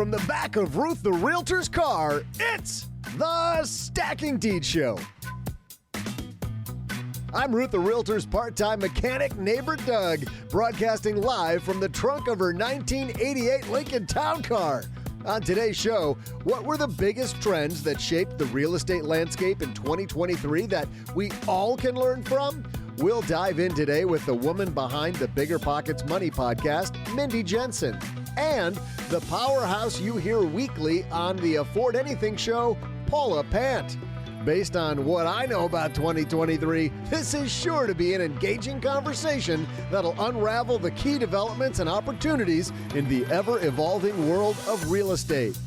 from the back of Ruth the Realtor's car, it's the Stacking Deed Show. I'm Ruth the Realtor's part-time mechanic neighbor Doug, broadcasting live from the trunk of her 1988 Lincoln Town Car. On today's show, what were the biggest trends that shaped the real estate landscape in 2023 that we all can learn from? We'll dive in today with the woman behind the Bigger Pockets Money podcast, Mindy Jensen, and the powerhouse you hear weekly on the Afford Anything show, Paula Pant. Based on what I know about 2023, this is sure to be an engaging conversation that'll unravel the key developments and opportunities in the ever-evolving world of real estate.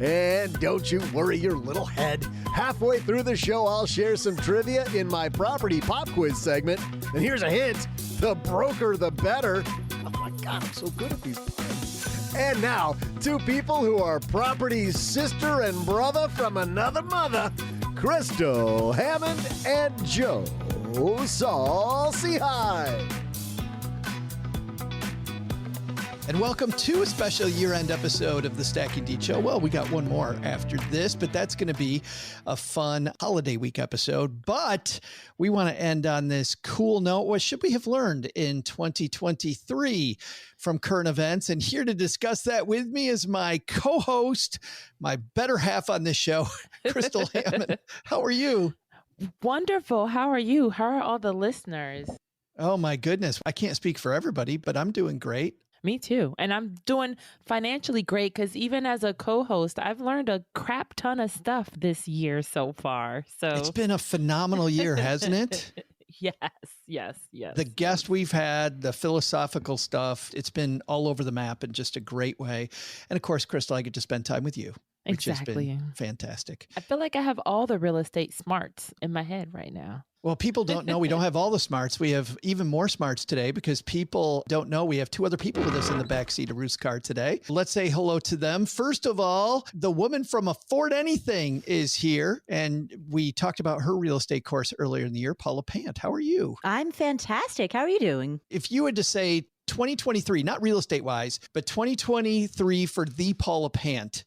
And don't you worry your little head. Halfway through the show, I'll share some trivia in my property pop quiz segment. And here's a hint, the broker, the better. Oh my God, I'm so good at these puns. And now, two people who are property's sister and brother from another mother, Crystal Hammond and Joe Saucy High. And welcome to a special year-end episode of the Stacking Deed Show. Well, we got one more after this, but that's going to be a fun holiday week episode. But we want to end on this cool note. What should we have learned in 2023 from current events? And here to discuss that with me is my co-host, my better half on this show, Crystal Hammond. How are you? Wonderful. How are you? How are all the listeners? Oh, my goodness. I can't speak for everybody, but I'm doing great. Me too. And I'm doing financially great because even as a co-host, I've learned a crap ton of stuff this year so far. So it's been a phenomenal year, hasn't it? Yes. The guest we've had, the philosophical stuff, it's been all over the map in just a great way. And of course, Crystal, I get to spend time with you, which exactly. has been fantastic. I feel like I have all the real estate smarts in my head right now. Well, people don't know we don't have all the smarts. We have even more smarts today because people don't know we have two other people with us in the backseat of Ruth's car today. Let's say hello to them. First of all, the woman from Afford Anything is here, and we talked about her real estate course earlier in the year. Paula Pant, how are you? I'm fantastic. How are you doing? If you had to say 2023, not real estate wise, but 2023 for the Paula Pant,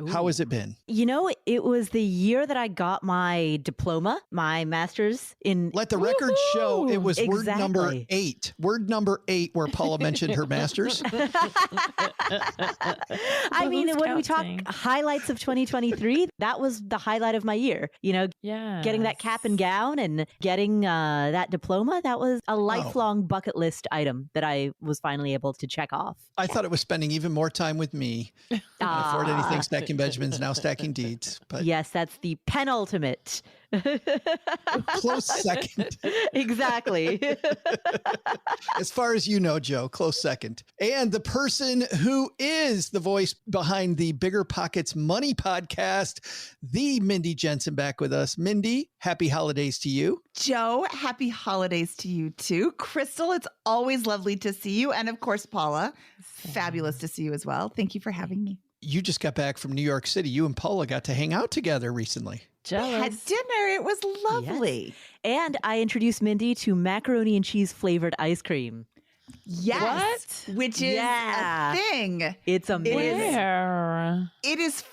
how has it been? You know, it was the year that I got my diploma, my master's in... Let the record show it was word number 8. Word number 8 where Paula mentioned her master's. I mean, when we talk highlights of 2023, that was the highlight of my year. You know, getting that cap and gown and getting that diploma, that was a lifelong bucket list item that I was finally able to check off. I thought it was spending even more time with me. Afford Anything, Stacking Benjamins, now Stacking Deeds. But yes, that's the penultimate. Close second. Exactly. As far as you know, Joe, close second. And the person who is the voice behind the Bigger Pockets Money podcast, the Mindy Jensen, back with us. Mindy, happy holidays to you. Joe, happy holidays to you too. Crystal, it's always lovely to see you. And of course, Paula, fabulous to see you as well. Thank you for having me. You just got back from New York City. You and Paula got to hang out together recently. Jealous. We had dinner. It was lovely. Yes. And I introduced Mindy to macaroni and cheese flavored ice cream. Yes. What? Which is a thing. It's amazing. Where? It is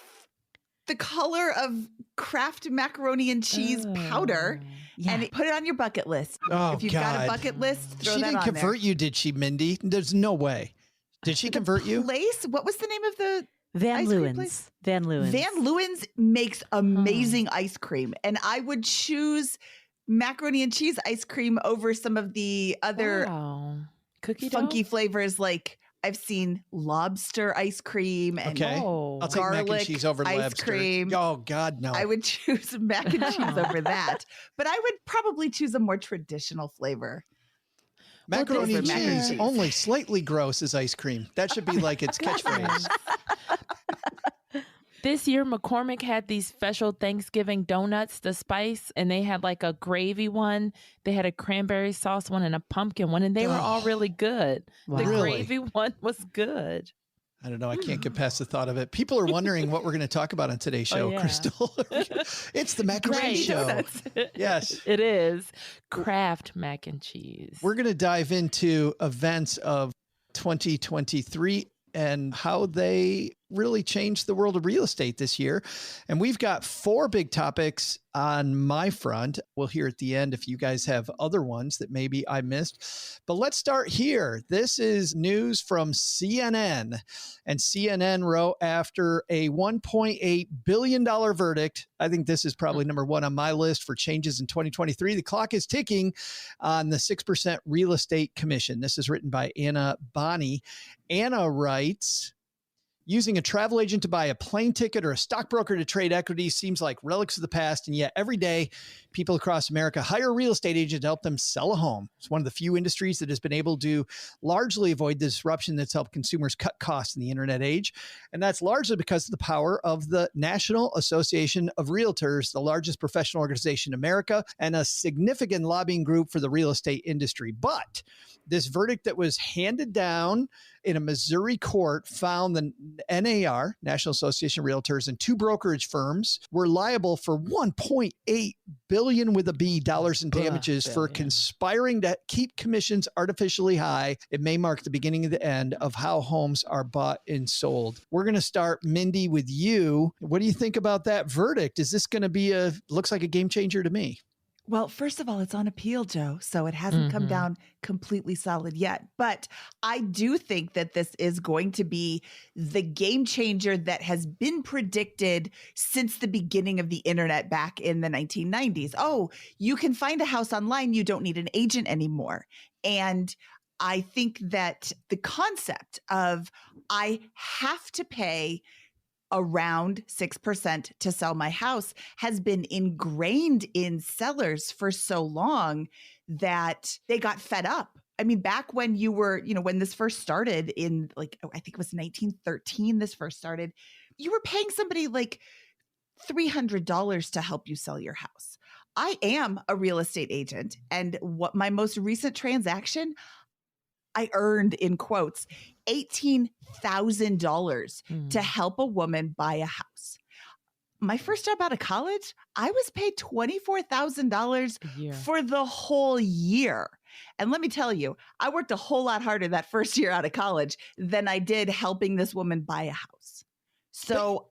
the color of Kraft macaroni and cheese powder. Yeah. And put it on your bucket list. Oh, if you've God. got a bucket list, throw She that didn't on convert there. you, did she, Mindy? There's no way. Did she convert you? Place? What was the name of the Van ice cream Leeuwen's. place? Van Leeuwen's. Van Leeuwen's makes amazing ice cream. And I would choose macaroni and cheese ice cream over some of the other cookie funky dough? flavors. Like I've seen lobster ice cream and I'll take mac and garlic cheese over ice lobster. cream. Oh, God, no. I would choose mac and cheese over that. But I would probably choose a more traditional flavor. Macaroni and mac and cheese, cheese. only slightly gross is ice cream. That should be like its catchphrase. This year, McCormick had these special Thanksgiving donuts, the spice, and they had like a gravy one. They had a cranberry sauce one and a pumpkin one, and they were all really good. Wow. The Really? gravy one was good. I don't know. I can't get past the thought of it. People are wondering what we're going to talk about on today's show, yeah. Crystal. It's the macaroni Right. show. Yes. It is Kraft mac and cheese. We're going to dive into events of 2023 and how they really changed the world of real estate this year. And we've got 4 big topics on my front. We'll hear at the end if you guys have other ones that maybe I missed. But let's start here. This is news from CNN. And CNN wrote after a $1.8 billion verdict. I think this is probably number 1 on my list for changes in 2023. The clock is ticking on the 6% real estate commission. This is written by Anna Bonney. Anna writes, using a travel agent to buy a plane ticket or a stockbroker to trade equity seems like relics of the past. And yet every day, people across America hire a real estate agent to help them sell a home. It's one of the few industries that has been able to largely avoid the disruption that's helped consumers cut costs in the internet age. And that's largely because of the power of the National Association of Realtors, the largest professional organization in America and a significant lobbying group for the real estate industry. But this verdict that was handed down in a Missouri court found the NAR, National Association of Realtors, and 2 brokerage firms were liable for $1.8 billion with a B dollars in damages for conspiring to keep commissions artificially high. It may mark the beginning of the end of how homes are bought and sold. We're going to start, Mindy, with you. What do you think about that verdict? Is this going to be looks like a game changer to me? Well, first of all, it's on appeal, Joe, so it hasn't come down completely solid yet. But I do think that this is going to be the game changer that has been predicted since the beginning of the internet back in the 1990s. Oh, you can find a house online. You don't need an agent anymore. And I think that the concept of I have to pay around 6% to sell my house has been ingrained in sellers for so long that they got fed up. I mean, back when you were, when this first started in I think it was 1913, this first started, you were paying somebody like $300 to help you sell your house. I am a real estate agent, and what my most recent transaction, I earned, in quotes, $18,000 to help a woman buy a house. My first job out of college, I was paid $24,000 for the whole year. And let me tell you, I worked a whole lot harder that first year out of college than I did helping this woman buy a house. So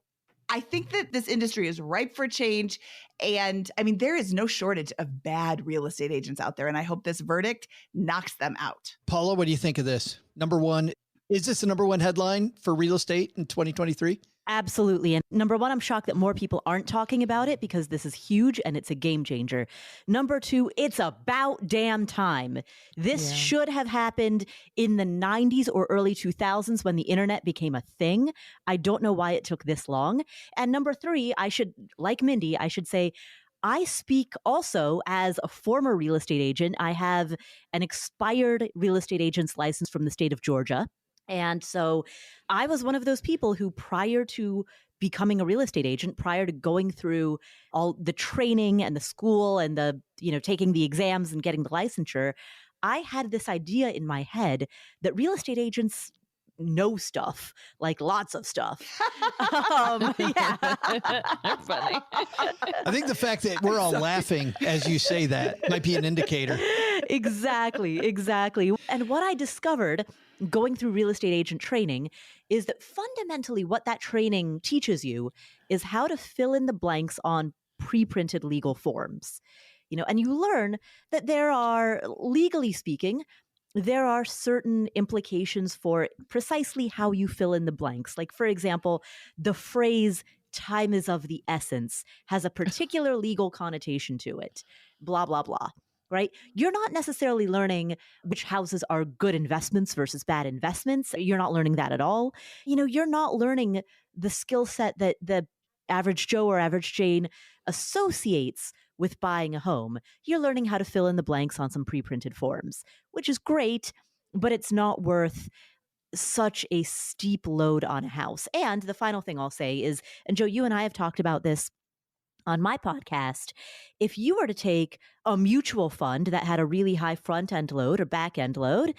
I think that this industry is ripe for change. And I mean, there is no shortage of bad real estate agents out there. And I hope this verdict knocks them out. Paula, what do you think of this? Number 1, is this the number 1 headline for real estate in 2023? Absolutely. And number 1, I'm shocked that more people aren't talking about it because this is huge and it's a game changer. Number 2, it's about damn time. This should have happened in the 90s or early 2000s when the internet became a thing. I don't know why it took this long. And number 3, like Mindy, I should say, I speak also as a former real estate agent. I have an expired real estate agent's license from the state of Georgia. And so I was one of those people who, prior to becoming a real estate agent, prior to going through all the training and the school and the, taking the exams and getting the licensure, I had this idea in my head that real estate agents know stuff, like lots of stuff. Yeah. Funny. I think the fact that we're all laughing as you say that might be an indicator. Exactly. And what I discovered going through real estate agent training is that fundamentally what that training teaches you is how to fill in the blanks on pre-printed legal forms. And you learn that there are, legally speaking, there are certain implications for precisely how you fill in the blanks. Like, for example, the phrase "time is of the essence" has a particular legal connotation to it, blah, blah, blah. Right? You're not necessarily learning which houses are good investments versus bad investments. You're not learning that at all. You're not learning the skill set that the average Joe or average Jane associates with buying a home. You're learning how to fill in the blanks on some pre-printed forms, which is great, but it's not worth such a steep load on a house. And the final thing I'll say is, and Joe, you and I have talked about this on my podcast, if you were to take a mutual fund that had a really high front end load or back end load,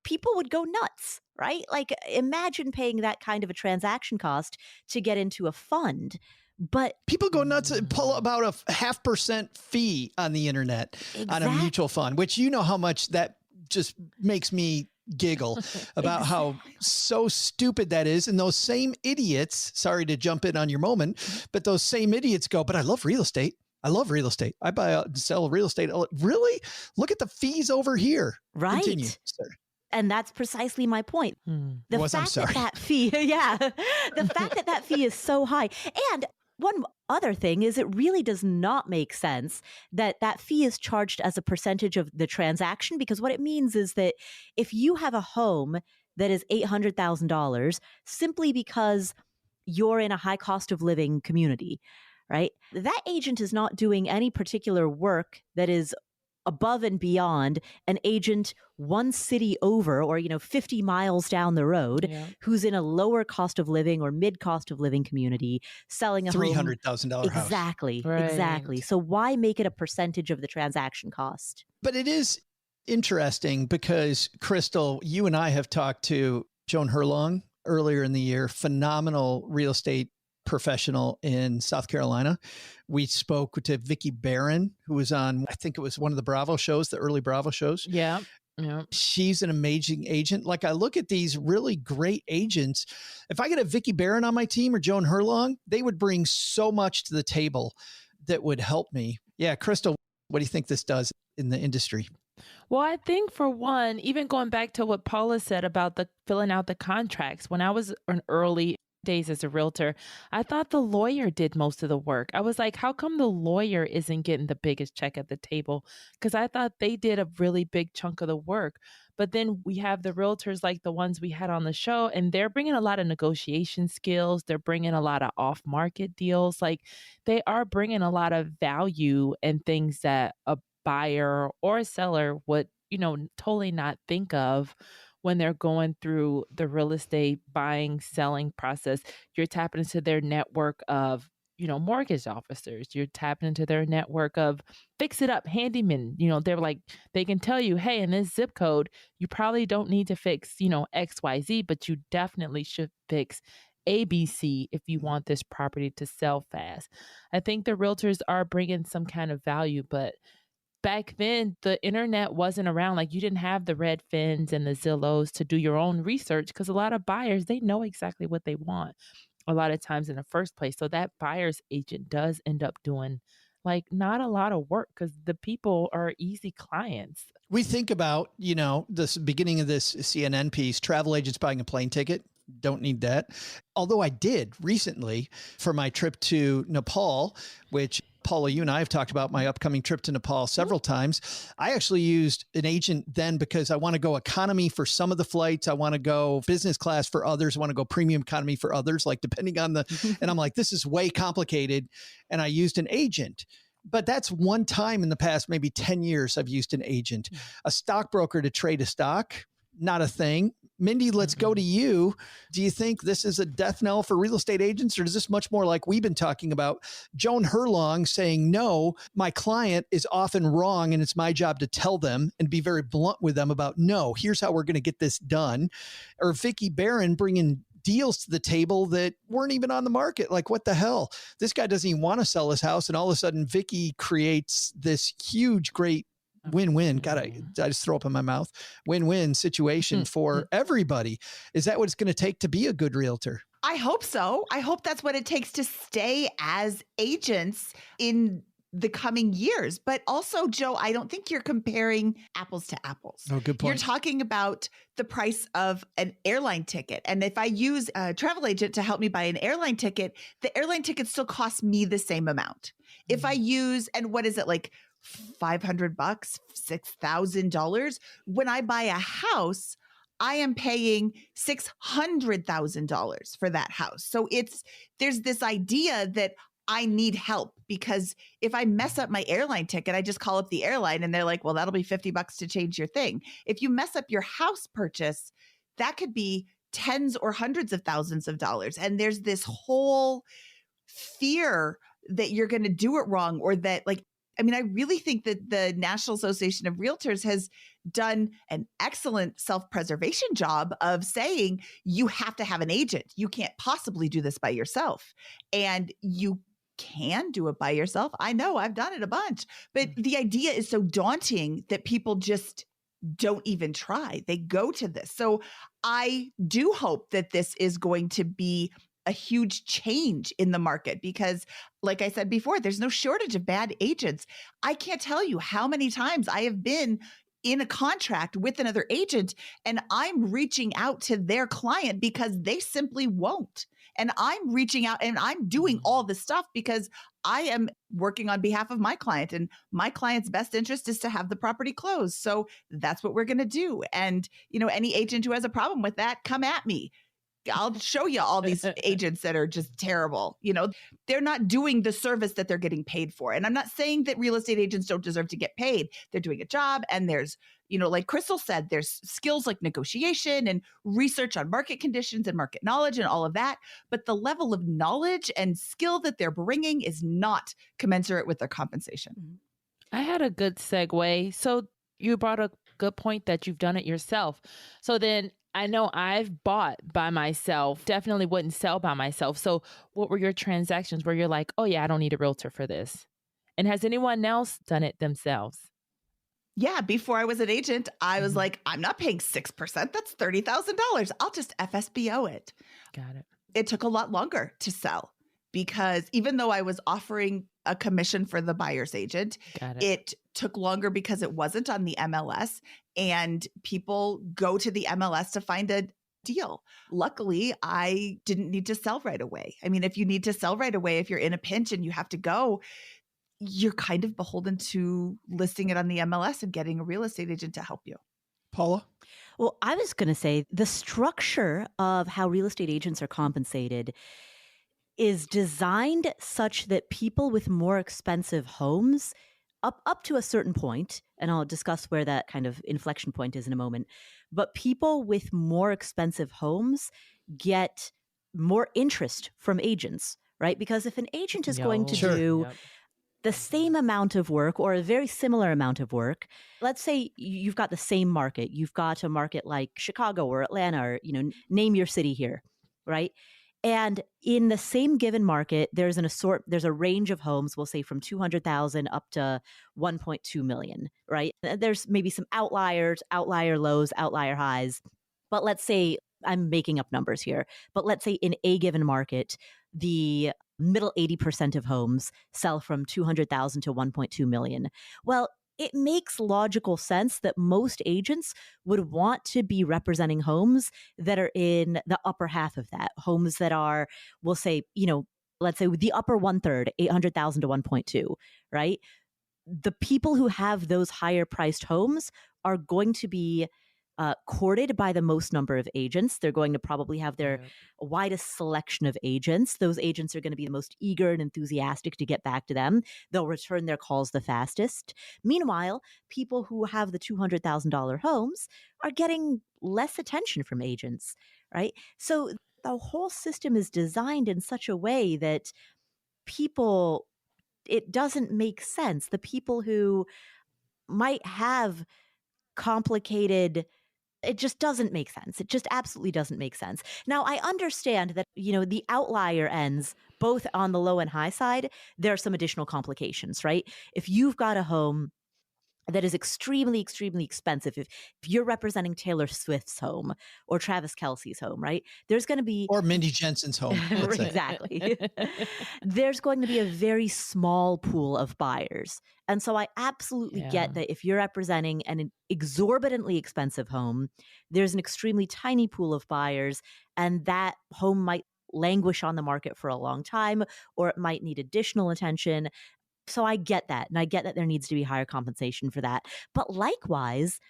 people would go nuts, right? Like, imagine paying that kind of a transaction cost to get into a fund. But people go nuts and pull about a 0.5% fee on the internet on a mutual fund, which how much that just makes me giggle about how so stupid that is. And those same idiots, sorry to jump in on your moment, but those same idiots go, but I love real estate. I love real estate. I buy and sell real estate. Really? Look at the fees over here. Right. Continue, sir. And that's precisely my point. The fact that fee, the fact that fee is so high. And one other thing is it really does not make sense that fee is charged as a percentage of the transaction, because what it means is that if you have a home that is $800,000 simply because you're in a high cost of living community, right? That agent is not doing any particular work that is above and beyond an agent one city over or 50 miles down the road who's in a lower cost of living or mid cost of living community selling a $300,000 house. Exactly. So why make it a percentage of the transaction cost? But it is interesting because, Crystal, you and I have talked to Joan Herlong earlier in the year, phenomenal real estate professional in South Carolina. We spoke to Vicki Barron, who was on, I think it was one of the Bravo shows, the early Bravo shows. Yeah. She's an amazing agent. Like, I look at these really great agents. If I get a Vicki Barron on my team or Joan Herlong, they would bring so much to the table that would help me. Yeah. Crystal, what do you think this does in the industry? Well, I think for one, even going back to what Paula said about the filling out the contracts, when I was an early days as a realtor, I thought the lawyer did most of the work. I was like, how come the lawyer isn't getting the biggest check at the table? Because I thought they did a really big chunk of the work. But then we have the realtors like the ones we had on the show, and they're bringing a lot of negotiation skills. They're bringing a lot of off-market deals. Like, they are bringing a lot of value and things that a buyer or a seller would, totally not think of when they're going through the real estate buying, selling process. You're tapping into their network of, mortgage officers. You're tapping into their network of fix it up handymen. They're like, they can tell you, hey, in this zip code, you probably don't need to fix, XYZ, but you definitely should fix ABC if you want this property to sell fast. I think the realtors are bringing some kind of value, but back then, the internet wasn't around. Like, you didn't have the Redfins and the Zillows to do your own research, because a lot of buyers, they know exactly what they want a lot of times in the first place. So that buyer's agent does end up doing not a lot of work, because the people are easy clients. We think about, this beginning of this CNN piece, travel agents buying a plane ticket. Don't need that. Although I did recently for my trip to Nepal, which Paula, you and I have talked about my upcoming trip to Nepal several times. I actually used an agent then because I want to go economy for some of the flights. I want to go business class for others. I want to go premium economy for others, depending on and I'm like, this is way complicated. And I used an agent. But that's one time in the past, maybe 10 years, I've used an agent. A stockbroker to trade a stock, not a thing. Mindy, let's go to you. Do you think this is a death knell for real estate agents, or is this much more like we've been talking about? Joan Herlong saying, no, my client is often wrong, and it's my job to tell them and be very blunt with them about, no, here's how we're going to get this done. Or Vicki Barron bringing deals to the table that weren't even on the market. Like, what the hell? This guy doesn't even want to sell his house. And all of a sudden, Vicki creates this huge, great win-win. God, I just throw up in my mouth. Win-win situation for everybody. Is that what it's going to take to be a good realtor? I hope so. I hope that's what it takes to stay as agents in the coming years. But also, Joe, I don't think you're comparing apples to apples. Oh, good point. You're talking about the price of an airline ticket. And if I use a travel agent to help me buy an airline ticket, the airline ticket still costs me the same amount. If I use, and what is it, $500, $6,000. When I buy a house, I am paying $600,000 for that house. So there's this idea that I need help, because if I mess up my airline ticket, I just call up the airline and they're like, well, that'll be $50 to change your thing. If you mess up your house purchase, that could be tens or hundreds of thousands of dollars. And there's this whole fear that you're going to do it wrong, or that I really think that the National Association of Realtors has done an excellent self-preservation job of saying you have to have an agent. You can't possibly do this by yourself. And you can do it by yourself. I know, I've done it a bunch. But the idea is so daunting that people just don't even try. They go to this. So I do hope that this is going to be a huge change in the market because, like I said before, there's no shortage of bad agents. I can't tell you how many times I have been in a contract with another agent and I'm reaching out to their client because they simply won't. And I'm reaching out and I'm doing all this stuff because I am working on behalf of my client, and my client's best interest is to have the property closed. So that's what we're going to do. And, any agent who has a problem with that, come at me. I'll show you all these agents that are just terrible. They're not doing the service that they're getting paid for. And I'm not saying that real estate agents don't deserve to get paid. They're doing a job, and there's, like Crystal said, there's skills like negotiation and research on market conditions and market knowledge and all of that. But the level of knowledge and skill that they're bringing is not commensurate with their compensation. I had a good segue. So you brought a good point that you've done it yourself. So then I know I've bought by myself, definitely wouldn't sell by myself. So what were your transactions where you're like, oh yeah, I don't need a realtor for this? And has anyone else done it themselves? Yeah, before I was an agent, I was like, I'm not paying 6%. That's $30,000. I'll just FSBO it. Got it. It took a lot longer to sell because even though I was offering a commission for the buyer's agent, it took longer because it wasn't on the MLS and people go to the MLS to find a deal. Luckily, I didn't need to sell right away. I mean, if you need to sell right away, if you're in a pinch and you have to go, you're kind of beholden to listing it on the MLS and getting a real estate agent to help you. Paula? Well, I was going to say the structure of how real estate agents are compensated is designed such that people with more expensive homes up to a certain point, and I'll discuss where that kind of inflection point is in a moment, but people with more expensive homes get more interest from agents, right? Because if an agent is going to do the same amount of work or a very similar amount of work, let's say you've got the same market, you've got a market like Chicago or Atlanta or, name your city here, right? And in the same given market, there's a range of homes, we'll say from 200,000 up to 1.2 million, right? There's maybe some outliers, outlier lows, outlier highs. But let's say, I'm making up numbers here, but let's say in a given market, the middle 80% of homes sell from 200,000 to 1.2 million. Well, it makes logical sense that most agents would want to be representing homes that are in the upper half of that. Homes that are, we'll say, let's say the upper 1/3, 800,000 to 1.2, right? The people who have those higher priced homes are going to be courted by the most number of agents. They're going to probably have their widest selection of agents. Those agents are going to be the most eager and enthusiastic to get back to them. They'll return their calls the fastest. Meanwhile, people who have the $200,000 homes are getting less attention from agents, right? So the whole system is designed in such a way that it doesn't make sense. The people who might have complicated, it just doesn't make sense. It just absolutely doesn't make sense. Now, I understand that, the outlier ends, both on the low and high side, there are some additional complications, right? If you've got a home that is extremely, extremely expensive, if you're representing Taylor Swift's home or Travis Kelce's home, right? There's going to be... Or Mindy Jensen's home. Exactly. There's going to be a very small pool of buyers. And so I absolutely get that if you're representing an exorbitantly expensive home, there's an extremely tiny pool of buyers, and that home might languish on the market for a long time, or it might need additional attention. So I get that. And I get that there needs to be higher compensation for that. But likewise,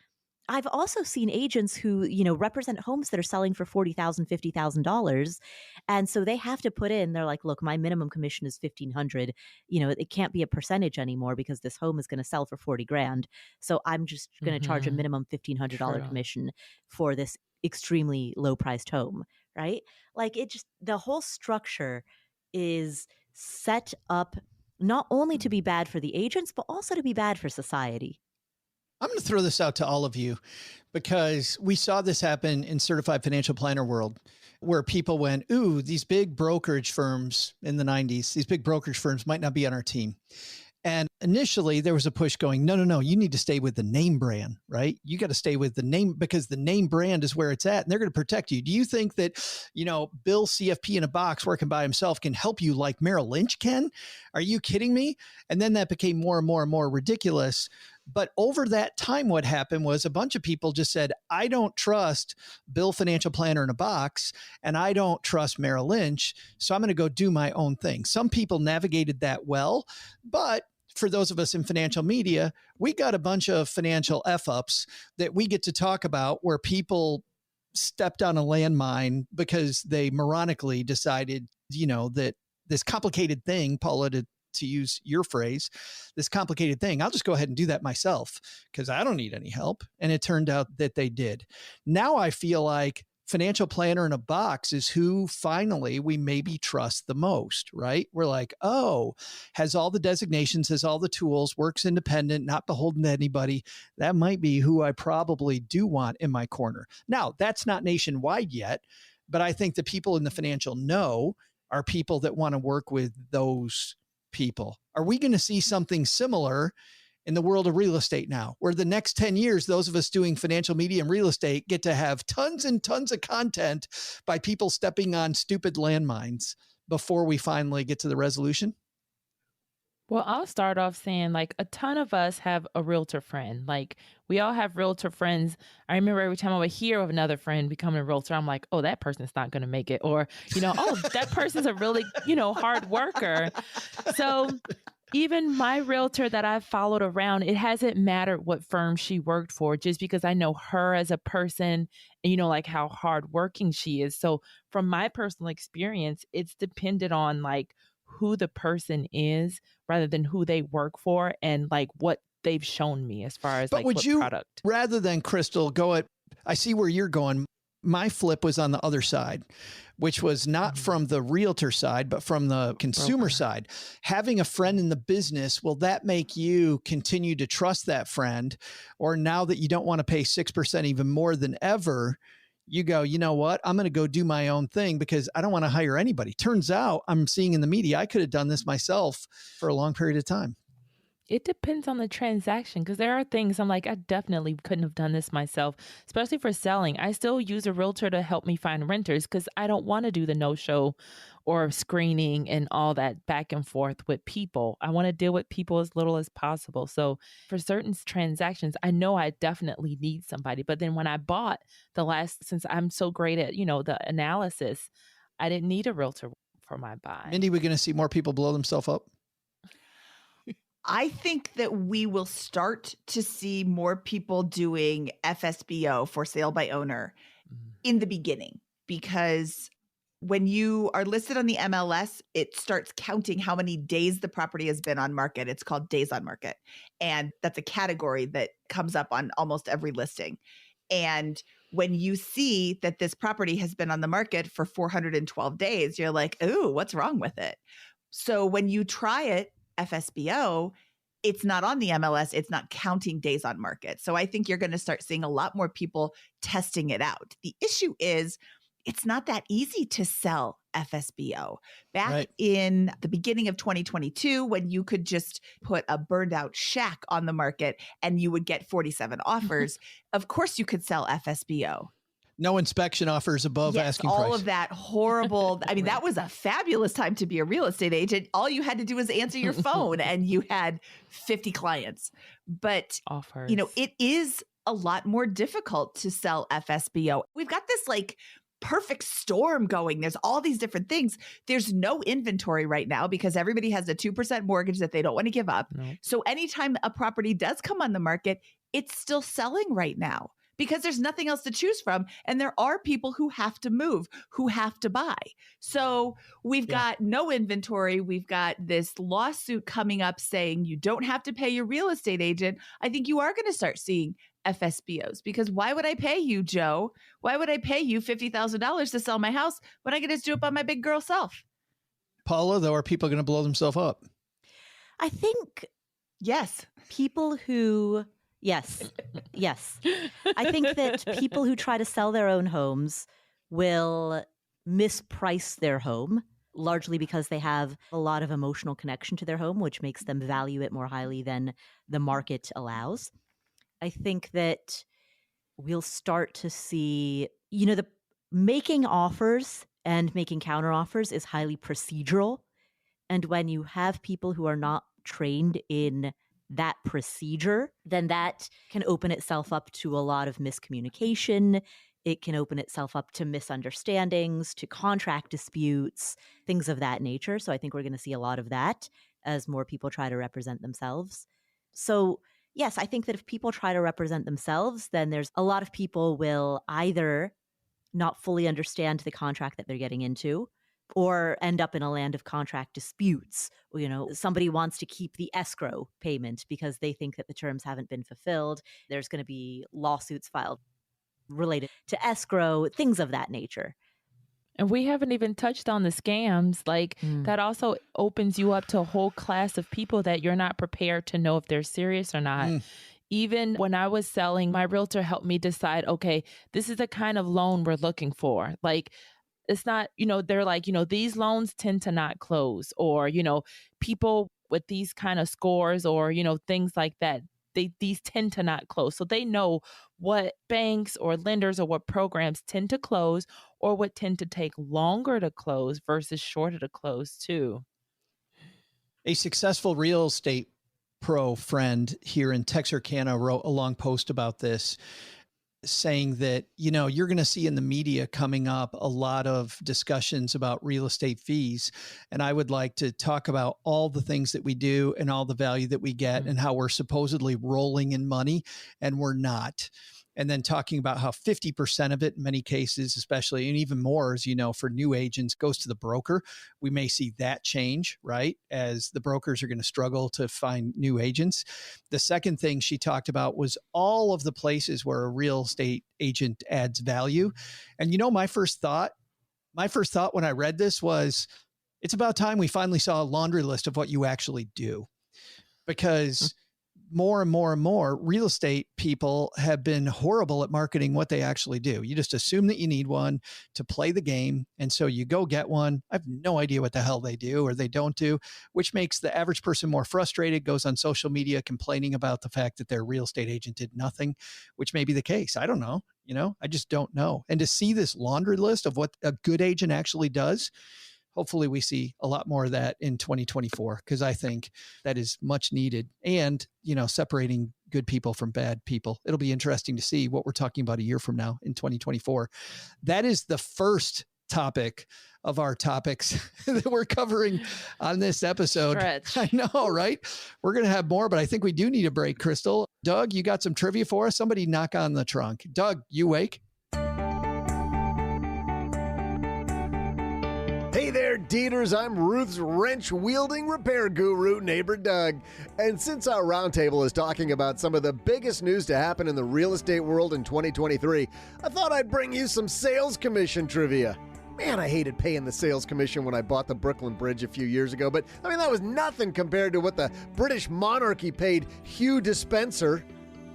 I've also seen agents who, represent homes that are selling for $40,000, $50,000. And so they have to put in, they're like, look, my minimum commission is $1,500. It can't be a percentage anymore because this home is going to sell for $40,000. So I'm just going to charge a minimum $1,500 commission for this extremely low priced home. Right. Like the whole structure is set up not only to be bad for the agents, but also to be bad for society. I'm going to throw this out to all of you because we saw this happen in certified financial planner world where people went, ooh, these big brokerage firms in the 90s, these big brokerage firms might not be on our team. And initially there was a push going, no, you need to stay with the name brand, right? You got to stay with the name because the name brand is where it's at and they're going to protect you. Do you think that, Bill CFP in a box working by himself can help you like Merrill Lynch can? Are you kidding me? And then that became more and more and more ridiculous. But over that time, what happened was a bunch of people just said, I don't trust Bill Financial Planner in a box, and I don't trust Merrill Lynch, so I'm going to go do my own thing. Some people navigated that well, but for those of us in financial media, we got a bunch of financial F-ups that we get to talk about where people stepped on a landmine because they moronically decided, that this complicated thing, Paula, to use your phrase, this complicated thing, I'll just go ahead and do that myself because I don't need any help. And it turned out that they did. Now I feel like financial planner in a box is who finally we maybe trust the most, right? We're like, oh, has all the designations, has all the tools, works independent, not beholden to anybody. That might be who I probably do want in my corner. Now, that's not nationwide yet, but I think the people in the financial know are people that want to work with those people. Are we going to see something similar in the world of real estate now, where the next 10 years, those of us doing financial media and real estate get to have tons and tons of content by people stepping on stupid landmines before we finally get to the resolution? Well, I'll start off saying like a ton of us have a realtor friend. Like we all have realtor friends. I remember every time I would hear of another friend becoming a realtor, I'm like, oh, that person's not going to make it. Or, oh, that person's a really, hard worker. So even my realtor that I've followed around, it hasn't mattered what firm she worked for just because I know her as a person and, like how hardworking she is. So from my personal experience, it's dependent on like who the person is rather than who they work for and like what they've shown me as far as but like would what you, product. Rather than Crystal, I see where you're going. My flip was on the other side, which was not from the realtor side, but from the consumer side. Having a friend in the business, will that make you continue to trust that friend? Or now that you don't want to pay 6% even more than ever, you go, you know what? I'm going to go do my own thing because I don't want to hire anybody. Turns out I'm seeing in the media, I could have done this myself for a long period of time. It depends on the transaction because there are things I'm like, I definitely couldn't have done this myself, especially for selling. I still use a realtor to help me find renters because I don't want to do the no-show or screening and all that back and forth with people. I want to deal with people as little as possible. So for certain transactions, I know I definitely need somebody. But then when I bought since I'm so great at, the analysis, I didn't need a realtor for my buy. Mindy, we're going to see more people blow themselves up? I think that we will start to see more people doing FSBO, for sale by owner, in the beginning, because when you are listed on the MLS, it starts counting how many days the property has been on market. It's called days on market. And that's a category that comes up on almost every listing. And when you see that this property has been on the market for 412 days, you're like, ooh, what's wrong with it? So when you try it, FSBO, it's not on the MLS. It's not counting days on market. So I think you're going to start seeing a lot more people testing it out. The issue is it's not that easy to sell FSBO. Back in the beginning of 2022, when you could just put a burned out shack on the market and you would get 47 offers, of course you could sell FSBO. No inspection offers above asking price. All of that horrible. I mean, that was a fabulous time to be a real estate agent. All you had to do was answer your phone and you had 50 clients. But, offers. It is a lot more difficult to sell FSBO. We've got this like perfect storm going. There's all these different things. There's no inventory right now because everybody has a 2% mortgage that they don't want to give up. Nope. So anytime a property does come on the market, it's still selling right now, because there's nothing else to choose from. And there are people who have to move, who have to buy. So we've got no inventory. We've got this lawsuit coming up saying you don't have to pay your real estate agent. I think you are going to start seeing FSBOs, because why would I pay you, Joe? Why would I pay you $50,000 to sell my house when I can just do it by my big girl self? Paula, though, are people going to blow themselves up? I think yes. People who Yes. I think that people who try to sell their own homes will misprice their home largely because they have a lot of emotional connection to their home, which makes them value it more highly than the market allows. I think that we'll start to see, the making offers and making counteroffers is highly procedural. And when you have people who are not trained in that procedure, then that can open itself up to a lot of miscommunication. It can open itself up to misunderstandings, to contract disputes, things of that nature. So I think we're going to see a lot of that as more people try to represent themselves. So yes, I think that if people try to represent themselves, then there's a lot of people will either not fully understand the contract that they're getting into, or end up in a land of contract disputes. Somebody wants to keep the escrow payment because they think that the terms haven't been fulfilled. There's going to be lawsuits filed related to escrow, things of that nature. And we haven't even touched on the scams. That also opens you up to a whole class of people that you're not prepared to know if they're serious or not. Even when I was selling, my realtor helped me decide, okay, this is the kind of loan we're looking for. It's not, they're like, these loans tend to not close, or, people with these kind of scores or, things like that, these tend to not close. So they know what banks or lenders or what programs tend to close or what tend to take longer to close versus shorter to close too. A successful real estate pro friend here in Texarkana wrote a long post about this, saying that, you're going to see in the media coming up a lot of discussions about real estate fees. And I would like to talk about all the things that we do and all the value that we get and how we're supposedly rolling in money and we're not. And then talking about how 50% of it in many cases, especially, and even more, as for new agents, goes to the broker. We may see that change, right? As the brokers are going to struggle to find new agents. The second thing she talked about was all of the places where a real estate agent adds value. And my first thought when I read this was, it's about time we finally saw a laundry list of what you actually do. Because more and more and more real estate people have been horrible at marketing what they actually do. You just assume that you need one to play the game. And so you go get one. I have no idea what the hell they do or they don't do, which makes the average person more frustrated, goes on social media complaining about the fact that their real estate agent did nothing, which may be the case. I don't know. I just don't know. And to see this laundry list of what a good agent actually does, hopefully we see a lot more of that in 2024, because I think that is much needed. And, separating good people from bad people. It'll be interesting to see what we're talking about a year from now in 2024. That is the first topic of our topics that we're covering on this episode. Stretch. I know, right? We're going to have more, but I think we do need a break, Crystal. Doug, you got some trivia for us? Somebody knock on the trunk. Doug, you awake? Hey there, Dieters. I'm Ruth's wrench-wielding repair guru, neighbor Doug. And since our roundtable is talking about some of the biggest news to happen in the real estate world in 2023, I thought I'd bring you some sales commission trivia. Man, I hated paying the sales commission when I bought the Brooklyn Bridge a few years ago, but that was nothing compared to what the British monarchy paid Hugh Despenser.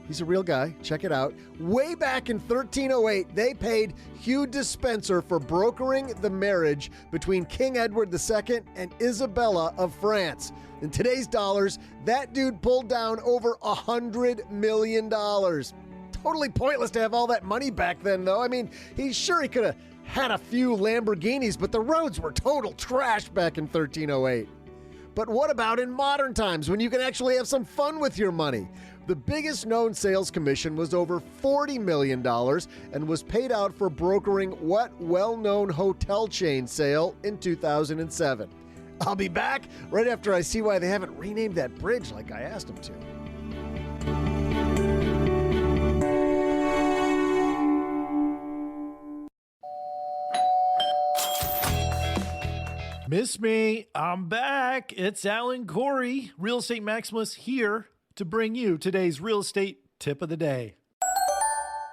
He's a real guy. Check it out. Way back in 1308, they paid Hugh Despenser for brokering the marriage between King Edward II and Isabella of France. In today's dollars, that dude pulled down over $100 million. Totally pointless to have all that money back then, though. He's sure he could have had a few Lamborghinis, but the roads were total trash back in 1308. But what about in modern times when you can actually have some fun with your money? The biggest known sales commission was over $40 million and was paid out for brokering what well-known hotel chain sale in 2007. I'll be back right after I see why they haven't renamed that bridge like I asked them to. Miss me, I'm back. It's Alan Corey, Real Estate Maximus, here to bring you today's real estate tip of the day.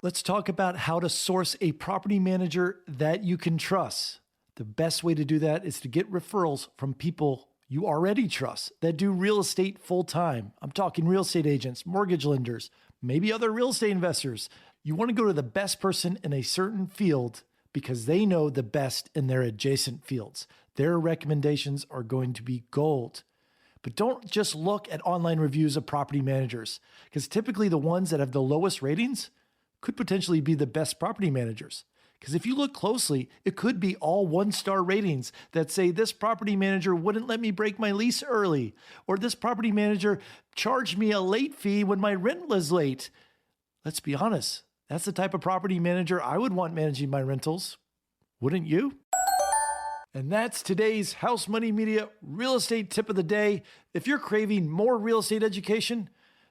Let's talk about how to source a property manager that you can trust. The best way to do that is to get referrals from people you already trust that do real estate full time. I'm talking real estate agents, mortgage lenders, maybe other real estate investors. You want to go to the best person in a certain field because they know the best in their adjacent fields. Their recommendations are going to be gold. But don't just look at online reviews of property managers, because typically the ones that have the lowest ratings could potentially be the best property managers. Because if you look closely, it could be all one-star ratings that say this property manager wouldn't let me break my lease early, or this property manager charged me a late fee when my rent was late. Let's be honest, that's the type of property manager I would want managing my rentals. Wouldn't you? And that's today's House Money Media real estate tip of the day. If you're craving more real estate education,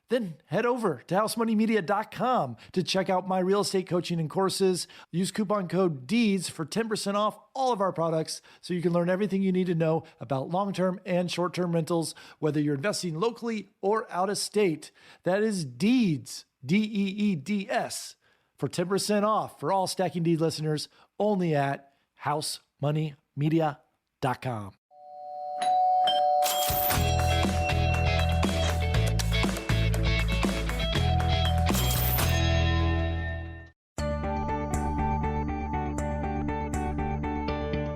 then head over to housemoneymedia.com to check out my real estate coaching and courses. Use coupon code DEEDS for 10% off all of our products so you can learn everything you need to know about long-term and short-term rentals, whether you're investing locally or out of state. That is DEEDS, DEEDS, for 10% off for all Stacking Deed listeners only at housemoneymedia.com.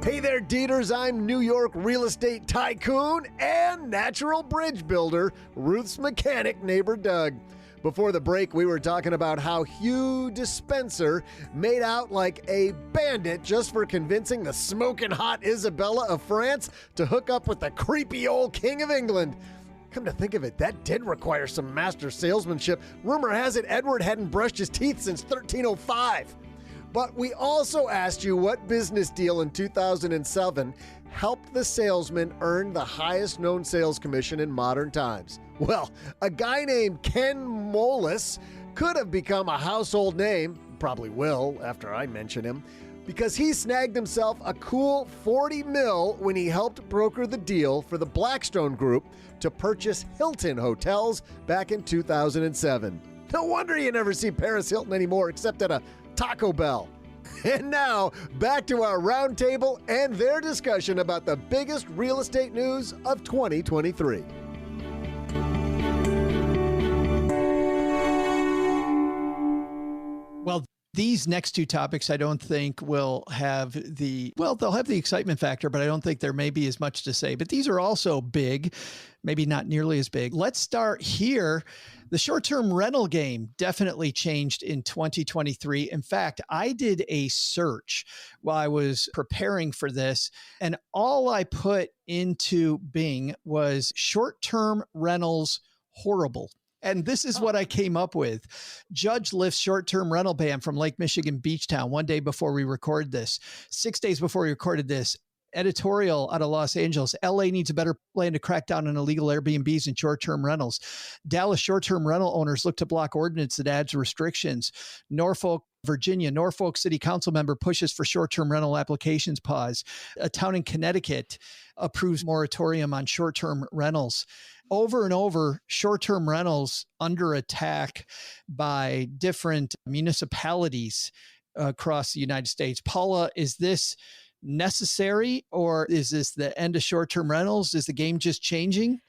Hey there, Deeders. I'm New York real estate tycoon and natural bridge builder, Ruth's mechanic neighbor Doug. Before the break, we were talking about how Hugh Dispenser made out like a bandit just for convincing the smoking hot Isabella of France to hook up with the creepy old King of England. Come to think of it, that did require some master salesmanship. Rumor has it Edward hadn't brushed his teeth since 1305. But we also asked you what business deal in 2007 helped the salesman earn the highest known sales commission in modern times. Well, a guy named Ken Moelis could have become a household name, probably will after I mention him, because he snagged himself a cool $40 million when he helped broker the deal for the Blackstone Group to purchase Hilton Hotels back in 2007. No wonder you never see Paris Hilton anymore except at a Taco Bell. And now, back to our roundtable and their discussion about the biggest real estate news of 2023. Well, these next two topics I don't think will have they'll have the excitement factor, but I don't think there may be as much to say. But these are also big, maybe not nearly as big. Let's start here. The short-term rental game definitely changed in 2023. In fact, I did a search while I was preparing for this, and all I put into Bing was short-term rentals horrible. And this is what I came up with. Judge lifts short-term rental ban from Lake Michigan Beach Town one day before we record this. 6 days before we recorded this, editorial out of Los Angeles, LA needs a better plan to crack down on illegal Airbnbs and short-term rentals. Dallas short-term rental owners look to block ordinance that adds restrictions. Norfolk, Norfolk City Council member pushes for short-term rental applications pause. A town in Connecticut approves moratorium on short-term rentals. Over and over, short-term rentals under attack by different municipalities across the United States. Paula, is this necessary, or is this the end of short-term rentals? Is the game just changing?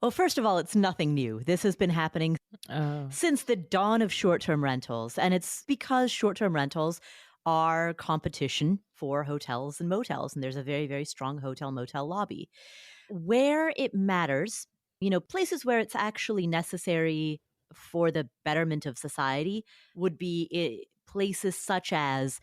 Well, first of all, it's nothing new. This has been happening since the dawn of short-term rentals. And it's because short-term rentals are competition for hotels and motels. And there's a very, very strong hotel-motel lobby. Where it matters, places where it's actually necessary for the betterment of society would be places such as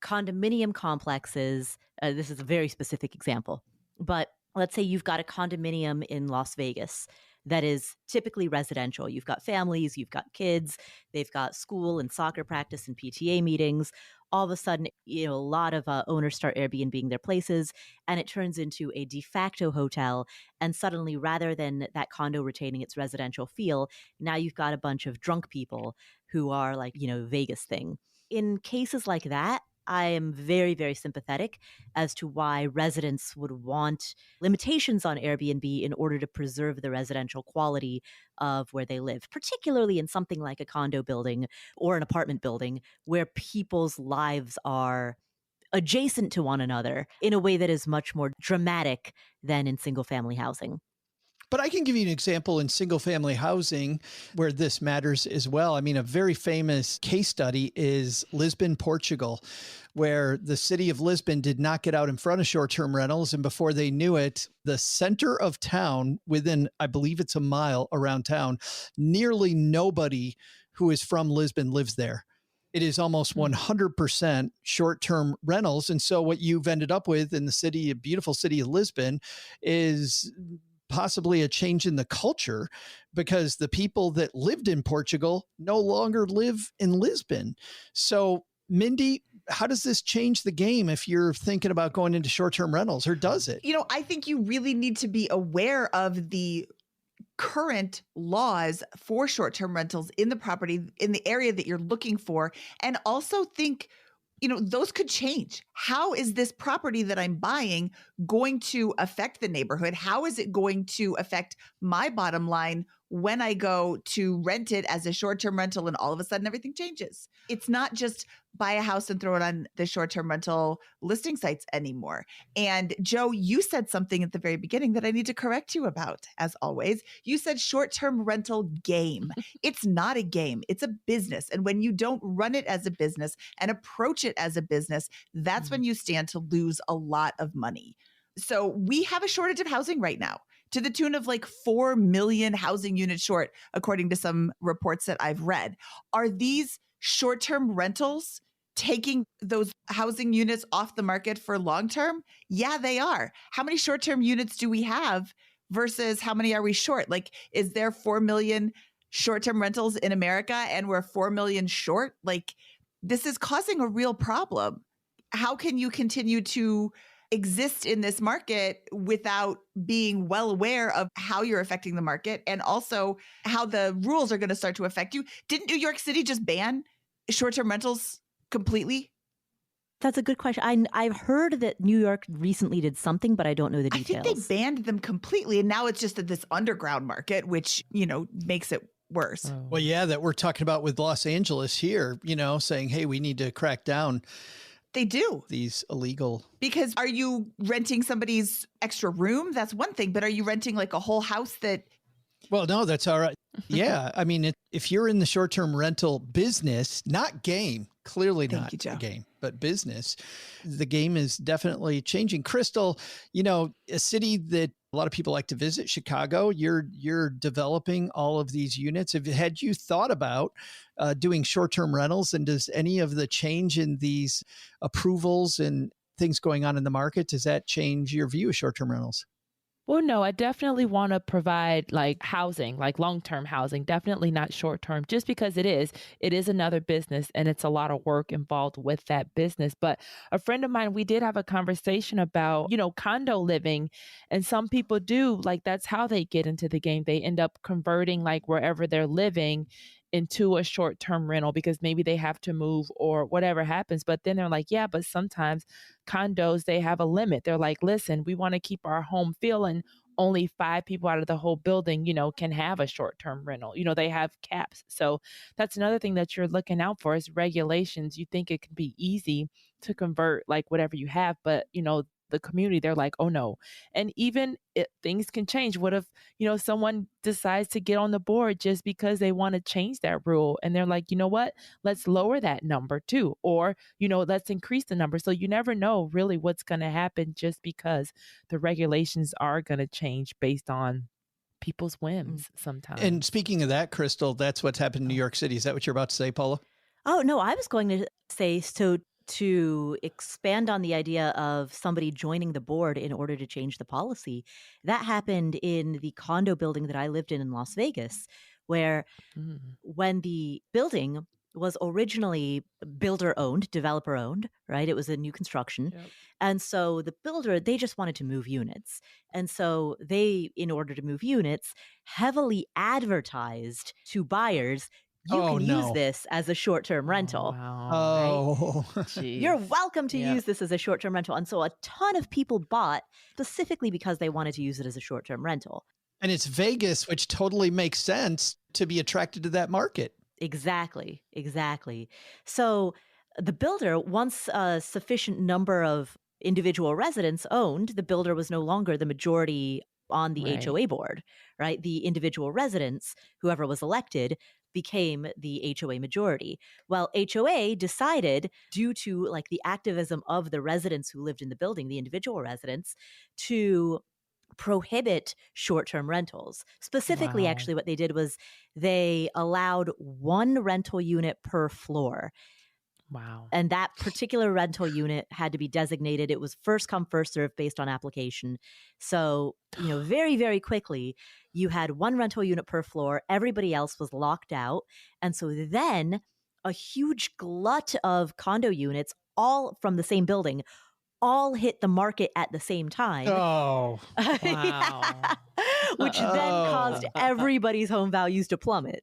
condominium complexes. This is a very specific example, but let's say you've got a condominium in Las Vegas that is typically residential. You've got families, you've got kids, they've got school and soccer practice and PTA meetings. All of a sudden, a lot of owners start Airbnb-ing their places, and it turns into a de facto hotel. And suddenly, rather than that condo retaining its residential feel, now you've got a bunch of drunk people who are like, Vegas thing. In cases like that, I am very, very sympathetic as to why residents would want limitations on Airbnb in order to preserve the residential quality of where they live, particularly in something like a condo building or an apartment building where people's lives are adjacent to one another in a way that is much more dramatic than in single family housing. But I can give you an example in single family housing where this matters as well. I mean, a very famous case study is Lisbon, Portugal, where the city of Lisbon did not get out in front of short-term rentals. And before they knew it, the center of town, within, I believe it's a mile around town, nearly nobody who is from Lisbon lives there. It is almost 100% short-term rentals. And so what you've ended up with in the city, a beautiful city of Lisbon, is possibly a change in the culture because the people that lived in Portugal no longer live in Lisbon. So Mindy, how does this change the game if you're thinking about going into short-term rentals, or does it? You know, I think you really need to be aware of the current laws for short-term rentals in the property, in the area that you're looking for, and also think, you know, those could change. How is this property that I'm buying going to affect the neighborhood? How is it going to affect my bottom line when I go to rent it as a short-term rental and all of a sudden everything changes? It's not just buy a house and throw it on the short-term rental listing sites anymore. And Joe, you said something at the very beginning that I need to correct you about, as always. You said short-term rental game. It's not a game. It's a business. And when you don't run it as a business and approach it as a business, that's when you stand to lose a lot of money. So we have a shortage of housing right now, to the tune of like 4 million housing units short, according to some reports that I've read. Are these short-term rentals taking those housing units off the market for long-term? Yeah, they are. How many short-term units do we have versus how many are we short? Like, is there 4 million short-term rentals in America and we're 4 million short? Like, this is causing a real problem. How can you continue to exist in this market without being well aware of how you're affecting the market and also how the rules are going to start to affect you? Didn't New York City just ban short-term rentals completely? That's a good question. I've heard that New York recently did something, but I don't know the details. I think they banned them completely. And now it's just this underground market, which, you know, makes it worse. Oh. Well, yeah, that we're talking about with Los Angeles here, you know, saying, hey, we need to crack down. They do. These illegal. Because are you renting somebody's extra room? That's one thing. But are you renting like a whole house that... Well, no, that's all right. Yeah. I mean, if you're in the short-term rental business, not game, clearly not a game, but business, the game is definitely changing. Crystal, you know, a city that a lot of people like to visit, Chicago, you're developing all of these units. Had you thought about doing short-term rentals, and does any of the change in these approvals and things going on in the market, does that change your view of short-term rentals? Well, no, I definitely want to provide like housing, like long-term housing, definitely not short-term, just because it is another business and it's a lot of work involved with that business. But a friend of mine, we did have a conversation about, you know, condo living, and some people do, like, that's how they get into the game. They end up converting like wherever they're living into a short-term rental because maybe they have to move or whatever happens. But then they're like, yeah, but sometimes condos, they have a limit. They're like, listen, we want to keep our home feeling. Only 5 people out of the whole building, you know, can have a short-term rental. You know, they have caps. So that's another thing that you're looking out for is regulations. You think it can be easy to convert like whatever you have, but, you know, the community, they're like, oh no. And even things can change. What if, you know, someone decides to get on the board just because they want to change that rule? And they're like, you know what, let's lower that number too. Or, you know, let's increase the number. So you never know really what's going to happen just because the regulations are going to change based on people's whims sometimes. And speaking of that, Crystal, that's what's happened in New York City. Is that what you're about to say, Paula? Oh, no, I was going to say, so to expand on the idea of somebody joining the board in order to change the policy, that happened in the condo building that I lived in Las Vegas, where when the building was originally builder-owned, developer-owned, right? It was a new construction. Yep. And so the builder, they just wanted to move units. And so they, in order to move units, heavily advertised to buyers, you can use this as a short-term rental. Wow. Right? You're welcome to use this as a short-term rental. And so a ton of people bought specifically because they wanted to use it as a short-term rental. And it's Vegas, which totally makes sense to be attracted to that market. Exactly. So the builder, once a sufficient number of individual residents owned, the builder was no longer the majority on the HOA board, right? The individual residents, whoever was elected, became the HOA majority. Well, HOA decided, due to like the activism of the residents who lived in the building, the individual residents, to prohibit short-term rentals. Specifically, actually, what they did was they allowed one rental unit per floor. Wow. And that particular rental unit had to be designated. It was first come, first served based on application. So, very, very quickly, you had one rental unit per floor. Everybody else was locked out. And so then a huge glut of condo units, all from the same building, all hit the market at the same time. Oh, wow. Which then caused everybody's home values to plummet.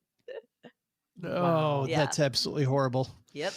That's absolutely horrible. Yep.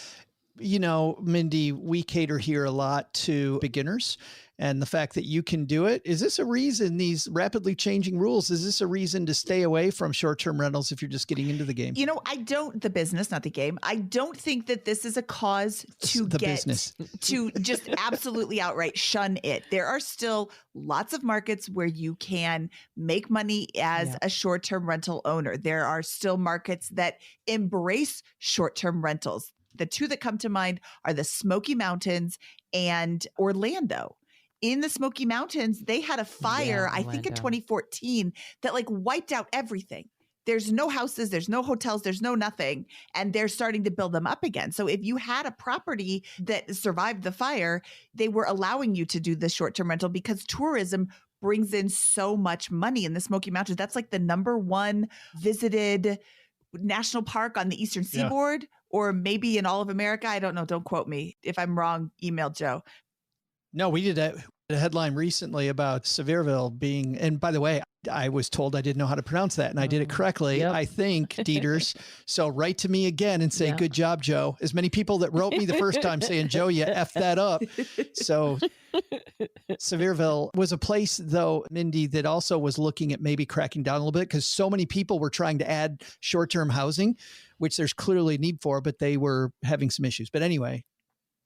Mindy, we cater here a lot to beginners, and the fact that you can do it. Is this a reason, these rapidly changing rules, is this a reason to stay away from short-term rentals if you're just getting into the game? The business, not the game. I don't think that this is a cause to to just absolutely outright shun it. There are still lots of markets where you can make money as a short-term rental owner. There are still markets that embrace short-term rentals. The two that come to mind are the Smoky Mountains and Orlando. In the Smoky Mountains, they had a fire, I think in 2014, that wiped out everything. There's no houses, there's no hotels, there's no nothing. And they're starting to build them up again. So if you had a property that survived the fire, they were allowing you to do the short-term rental because tourism brings in so much money in the Smoky Mountains. That's the number one visited national park on the Eastern Seaboard, or maybe in all of America. I don't know. Don't quote me. If I'm wrong, email Joe. No, we did a headline recently about Sevierville being, and by the way, I was told I didn't know how to pronounce that, and I did it correctly, I think, Dieters. So write to me again and say, good job, Joe. As many people that wrote me the first time saying, Joe, you effed that up. So Sevierville was a place, though, Mindy, that also was looking at maybe cracking down a little bit because so many people were trying to add short-term housing, which there's clearly a need for, but they were having some issues. But anyway.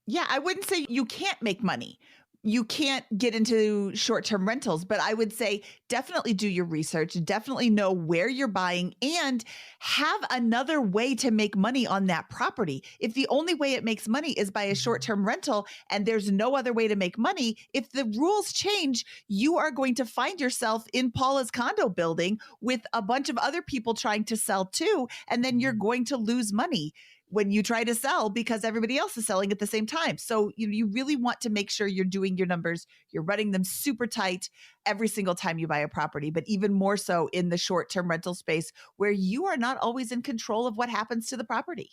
Yeah, I wouldn't say you can't make money. You can't get into short-term rentals, but I would say definitely do your research, definitely know where you're buying, and have another way to make money on that property. If the only way it makes money is by a short-term rental and there's no other way to make money, if the rules change, you are going to find yourself in Paula's condo building with a bunch of other people trying to sell too, and then you're going to lose money when you try to sell because everybody else is selling at the same time. So you really want to make sure you're doing your numbers, you're running them super tight every single time you buy a property, but even more so in the short-term rental space where you are not always in control of what happens to the property.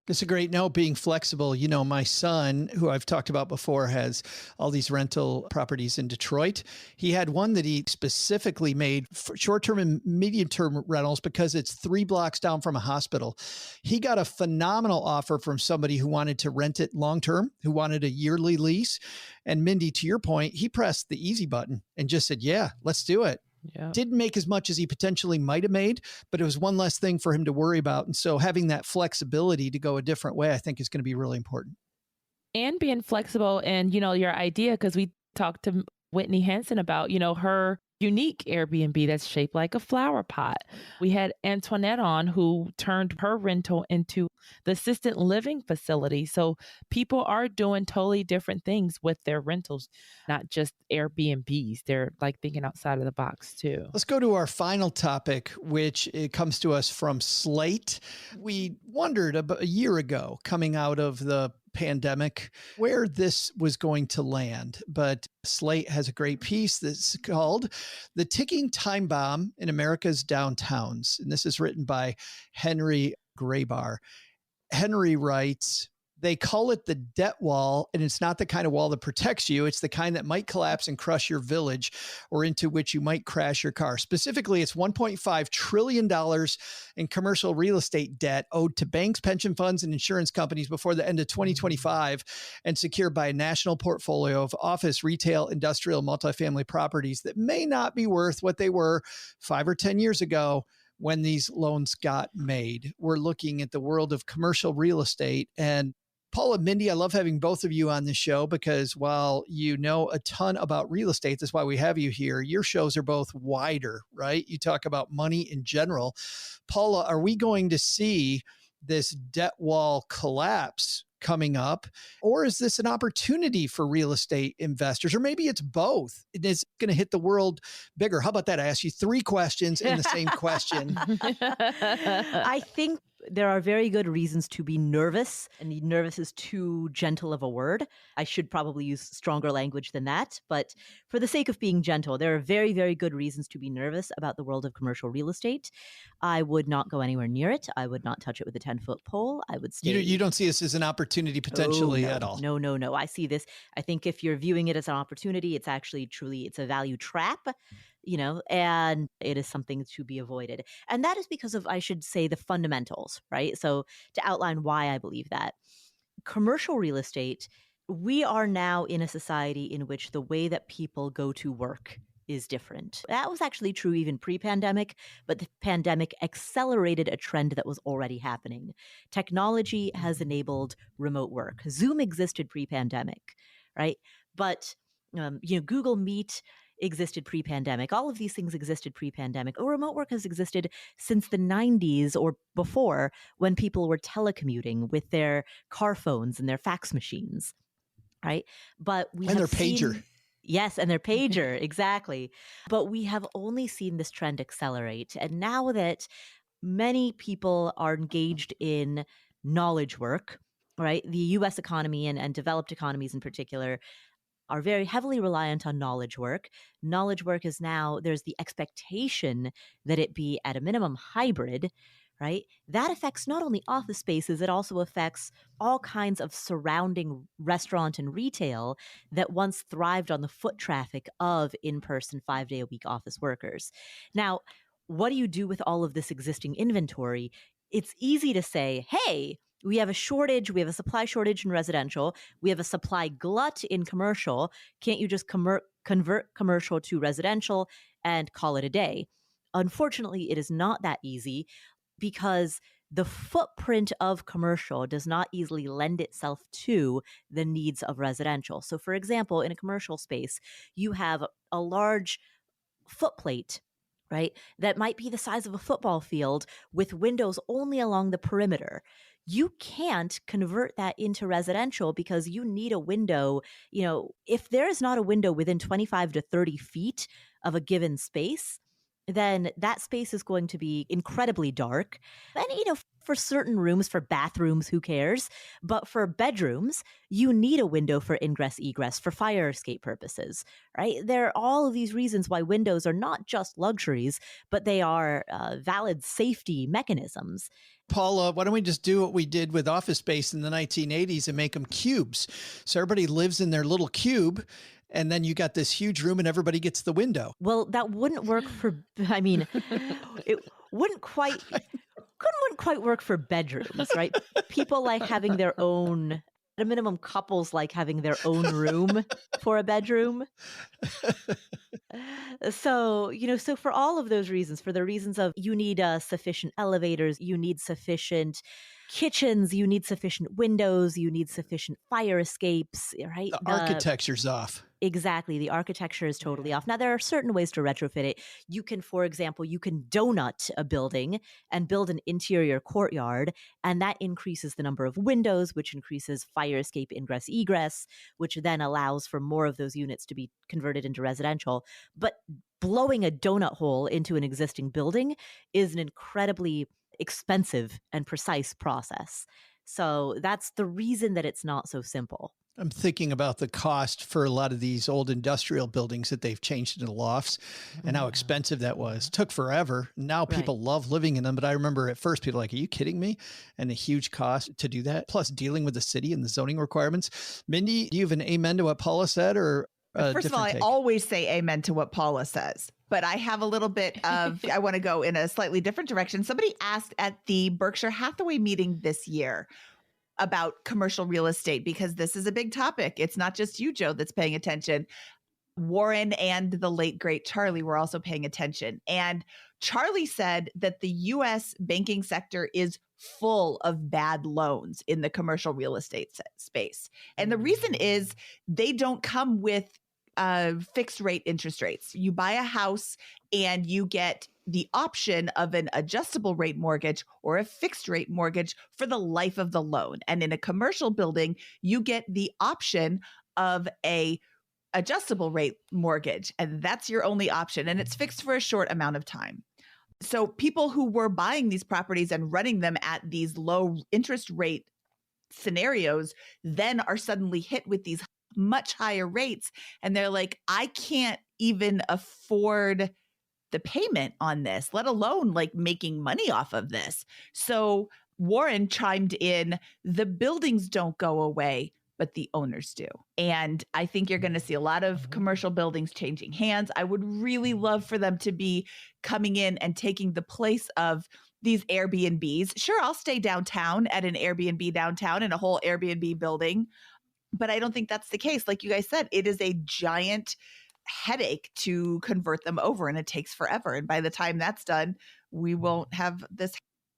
It's a great note, being flexible. My son, who I've talked about before, has all these rental properties in Detroit. He had one that he specifically made for short-term and medium-term rentals because it's 3 blocks down from a hospital. He got a phenomenal offer from somebody who wanted to rent it long-term, who wanted a yearly lease. And Mindy, to your point, he pressed the easy button and just said, yeah, let's do it. Yeah. Didn't make as much as he potentially might have made, but it was one less thing for him to worry about. And so having that flexibility to go a different way, I think is going to be really important. And being flexible and, your idea, because we talked to Whitney Hansen about, her unique Airbnb that's shaped like a flower pot. We had Antoinette on, who turned her rental into the assisted living facility. So people are doing totally different things with their rentals, not just Airbnbs. They're thinking outside of the box too. Let's go to our final topic, which it comes to us from Slate. We wondered about a year ago, coming out of the pandemic, where this was going to land. But Slate has a great piece that's called "The Ticking Time Bomb in America's Downtowns." And this is written by Henry Graybar. Henry writes, they call it the debt wall, and it's not the kind of wall that protects you. It's the kind that might collapse and crush your village or into which you might crash your car. Specifically, it's $1.5 trillion in commercial real estate debt owed to banks, pension funds, and insurance companies before the end of 2025 and secured by a national portfolio of office, retail, industrial, multifamily properties that may not be worth what they were 5 or 10 years ago when these loans got made. We're looking at the world of commercial real estate, and Paula, Mindy, I love having both of you on the show because while you know a ton about real estate, that's why we have you here. Your shows are both wider, right? You talk about money in general. Paula, are we going to see this debt wall collapse coming up, or is this an opportunity for real estate investors? Or maybe it's both. It is going to hit the world bigger. How about that? I asked you 3 questions in the same question. I think there are very good reasons to be nervous, and nervous is too gentle of a word. I should probably use stronger language than that, but for the sake of being gentle, there are very, very good reasons to be nervous about the world of commercial real estate. I would not go anywhere near it. I would not touch it with a 10-foot pole. I would stay. You don't see this as an opportunity potentially at all? No. I see this. I think if you're viewing it as an opportunity, it's actually it's a value trap. And it is something to be avoided. And that is because of, I should say, the fundamentals, right? So to outline why I believe that. Commercial real estate, we are now in a society in which the way that people go to work is different. That was actually true even pre-pandemic, but the pandemic accelerated a trend that was already happening. Technology has enabled remote work. Zoom existed pre-pandemic, right? But Google Meet existed pre-pandemic. All of these things existed pre-pandemic. Remote work has existed since the 90s or before, when people were telecommuting with their car phones and their fax machines, right? But their pager. Yes, and their pager, exactly. But we have only seen this trend accelerate. And now that many people are engaged in knowledge work, right? The US economy and developed economies in particular are very heavily reliant on knowledge work. Knowledge work is now, there's the expectation that it be at a minimum hybrid, right? That affects not only office spaces, it also affects all kinds of surrounding restaurant and retail that once thrived on the foot traffic of in-person 5-day-a-week office workers. Now, what do you do with all of this existing inventory? It's easy to say, hey, we have a shortage. We have a supply shortage in residential. We have a supply glut in commercial. Can't you just convert commercial to residential and call it a day? Unfortunately, it is not that easy because the footprint of commercial does not easily lend itself to the needs of residential. So, for example, in a commercial space, you have a large footplate, right, that might be the size of a football field with windows only along the perimeter. You can't convert that into residential because you need a window. If there is not a window within 25 to 30 feet of a given space, then that space is going to be incredibly dark. And, for certain rooms, for bathrooms, who cares? But for bedrooms, you need a window for ingress, egress, for fire escape purposes, right? There are all of these reasons why windows are not just luxuries, but they are valid safety mechanisms. Paula, why don't we just do what we did with office space in the 1980s and make them cubes? So everybody lives in their little cube, and then you got this huge room and everybody gets the window. Well, that wouldn't work it wouldn't quite work for bedrooms, right? People like having their own, at a minimum, couples like having their own room for a bedroom. So for all of those reasons, for the reasons of you need sufficient elevators, you need sufficient kitchens, you need sufficient windows, you need sufficient fire escapes, right? The architecture's off. Exactly. The architecture is totally off. Now, there are certain ways to retrofit it. You can, for example, donut a building and build an interior courtyard, and that increases the number of windows, which increases fire escape, ingress, egress, which then allows for more of those units to be converted into residential. But blowing a donut hole into an existing building is an incredibly expensive and precise process. So that's the reason that it's not so simple. I'm thinking about the cost for a lot of these old industrial buildings that they've changed into lofts and how expensive that was. It took forever. Now people love living in them. But I remember at first people were like, are you kidding me? And the huge cost to do that, plus dealing with the city and the zoning requirements. Mindy, do you have an amen to what Paula said, or first of all, I always say amen to what Paula says. But I have a little bit of, I want to go in a slightly different direction. Somebody asked at the Berkshire Hathaway meeting this year about commercial real estate, because this is a big topic. It's not just you, Joe, that's paying attention. Warren and the late, great Charlie were also paying attention. And Charlie said that the U.S. banking sector is full of bad loans in the commercial real estate space. And the reason is they don't come with fixed rate interest rates. You buy a house and you get the option of an adjustable rate mortgage or a fixed rate mortgage for the life of the loan. And in a commercial building, you get the option of a adjustable rate mortgage, and that's your only option, and it's fixed for a short amount of time. So people who were buying these properties and running them at these low interest rate scenarios then are suddenly hit with these much higher rates, and they're like, I can't even afford the payment on this, let alone like making money off of this. So Warren chimed in, the buildings don't go away, but the owners do. And I think you're going to see a lot of commercial buildings changing hands. I would really love for them to be coming in and taking the place of these Airbnbs. Sure, I'll stay downtown at an Airbnb downtown in a whole Airbnb building, but I don't think that's the case. Like you guys said, it is a giant headache to convert them over, and it takes forever. And by the time that's done, we won't have this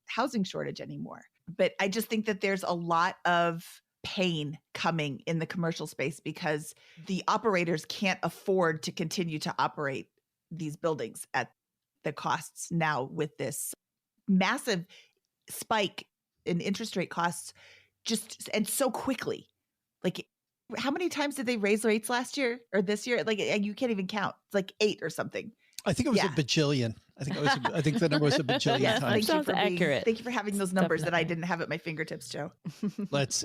housing shortage anymore. But I just think that there's a lot of pain coming in the commercial space because the operators can't afford to continue to operate these buildings at the costs now with this massive spike in interest rate costs just and so quickly. Like, how many times did they raise rates last year or this year? Like, you can't even count. It's like 8 or something. I think it was a bajillion. I think the number was a bajillion yes, times. That sounds accurate. Thank you for having those numbers that I didn't have at my fingertips, Joe.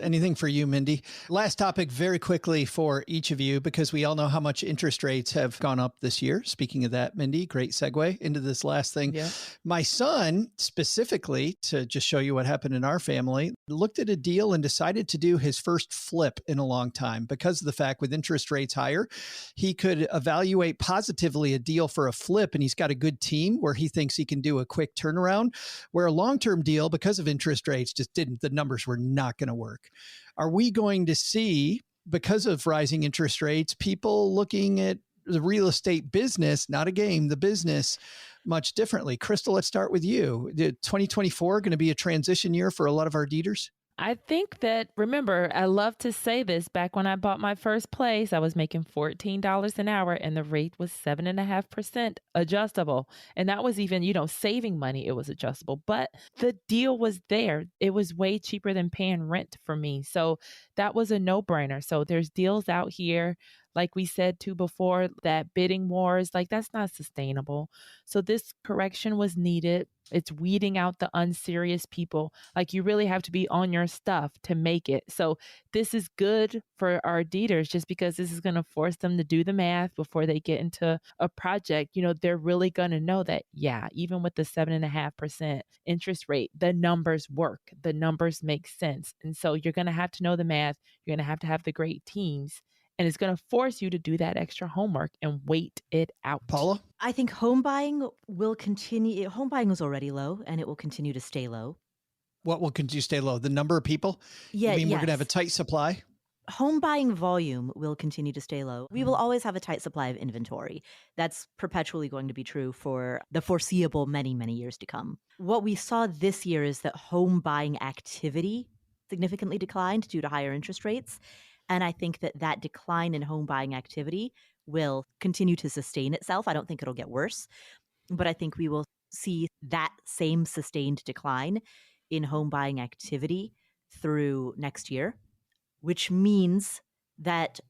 Anything for you, Mindy. Last topic very quickly for each of you, because we all know how much interest rates have gone up this year. Speaking of that, Mindy, great segue into this last thing. Yeah. My son, specifically, to just show you what happened in our family, looked at a deal and decided to do his first flip in a long time because of the fact with interest rates higher, he could evaluate positively a deal for a flip, and he's got a good team where he thinks he can do a quick turnaround, where a long-term deal, because of interest rates, just didn't, the numbers were not going to work. Are we going to see, because of rising interest rates, people looking at the real estate business, not a game, the business, much differently? Crystal, let's start with you. Is 2024 going to be a transition year for a lot of our deeders? I think that, remember, I love to say this, back when I bought my first place, I was making $14 an hour and the rate was 7.5% adjustable. And that was even, saving money, it was adjustable. But the deal was there. It was way cheaper than paying rent for me. So that was a no-brainer. So there's deals out here, like we said too before, that bidding wars, like that's not sustainable. So this correction was needed. It's weeding out the unserious people. Like, you really have to be on your stuff to make it. So this is good for our deeders, just because this is going to force them to do the math before they get into a project. They're really going to know that, yeah, even with the 7.5% interest rate, the numbers work. The numbers make sense. And so you're going to have to know the math. You're going to have the great teams. And it's going to force you to do that extra homework and wait it out. Paula? I think home buying will continue. Home buying was already low, and it will continue to stay low. What will continue to stay low? The number of people? Yeah, you mean yes. We're going to have a tight supply? Home buying volume will continue to stay low. We will always have a tight supply of inventory. That's perpetually going to be true for the foreseeable many, many years to come. What we saw this year is that home buying activity significantly declined due to higher interest rates. And I think that decline in home buying activity will continue to sustain itself. I don't think it'll get worse, but I think we will see that same sustained decline in home buying activity through next year, which means that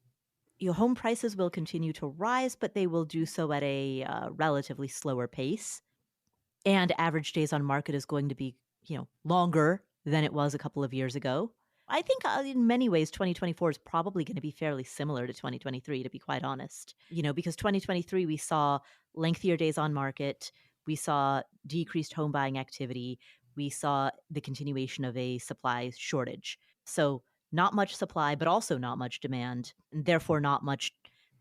home prices will continue to rise, but they will do so at a relatively slower pace. And average days on market is going to be, longer than it was a couple of years ago. I think in many ways, 2024 is probably going to be fairly similar to 2023, to be quite honest. Because 2023, we saw lengthier days on market. We saw decreased home buying activity. We saw the continuation of a supply shortage. So not much supply, but also not much demand, and therefore not much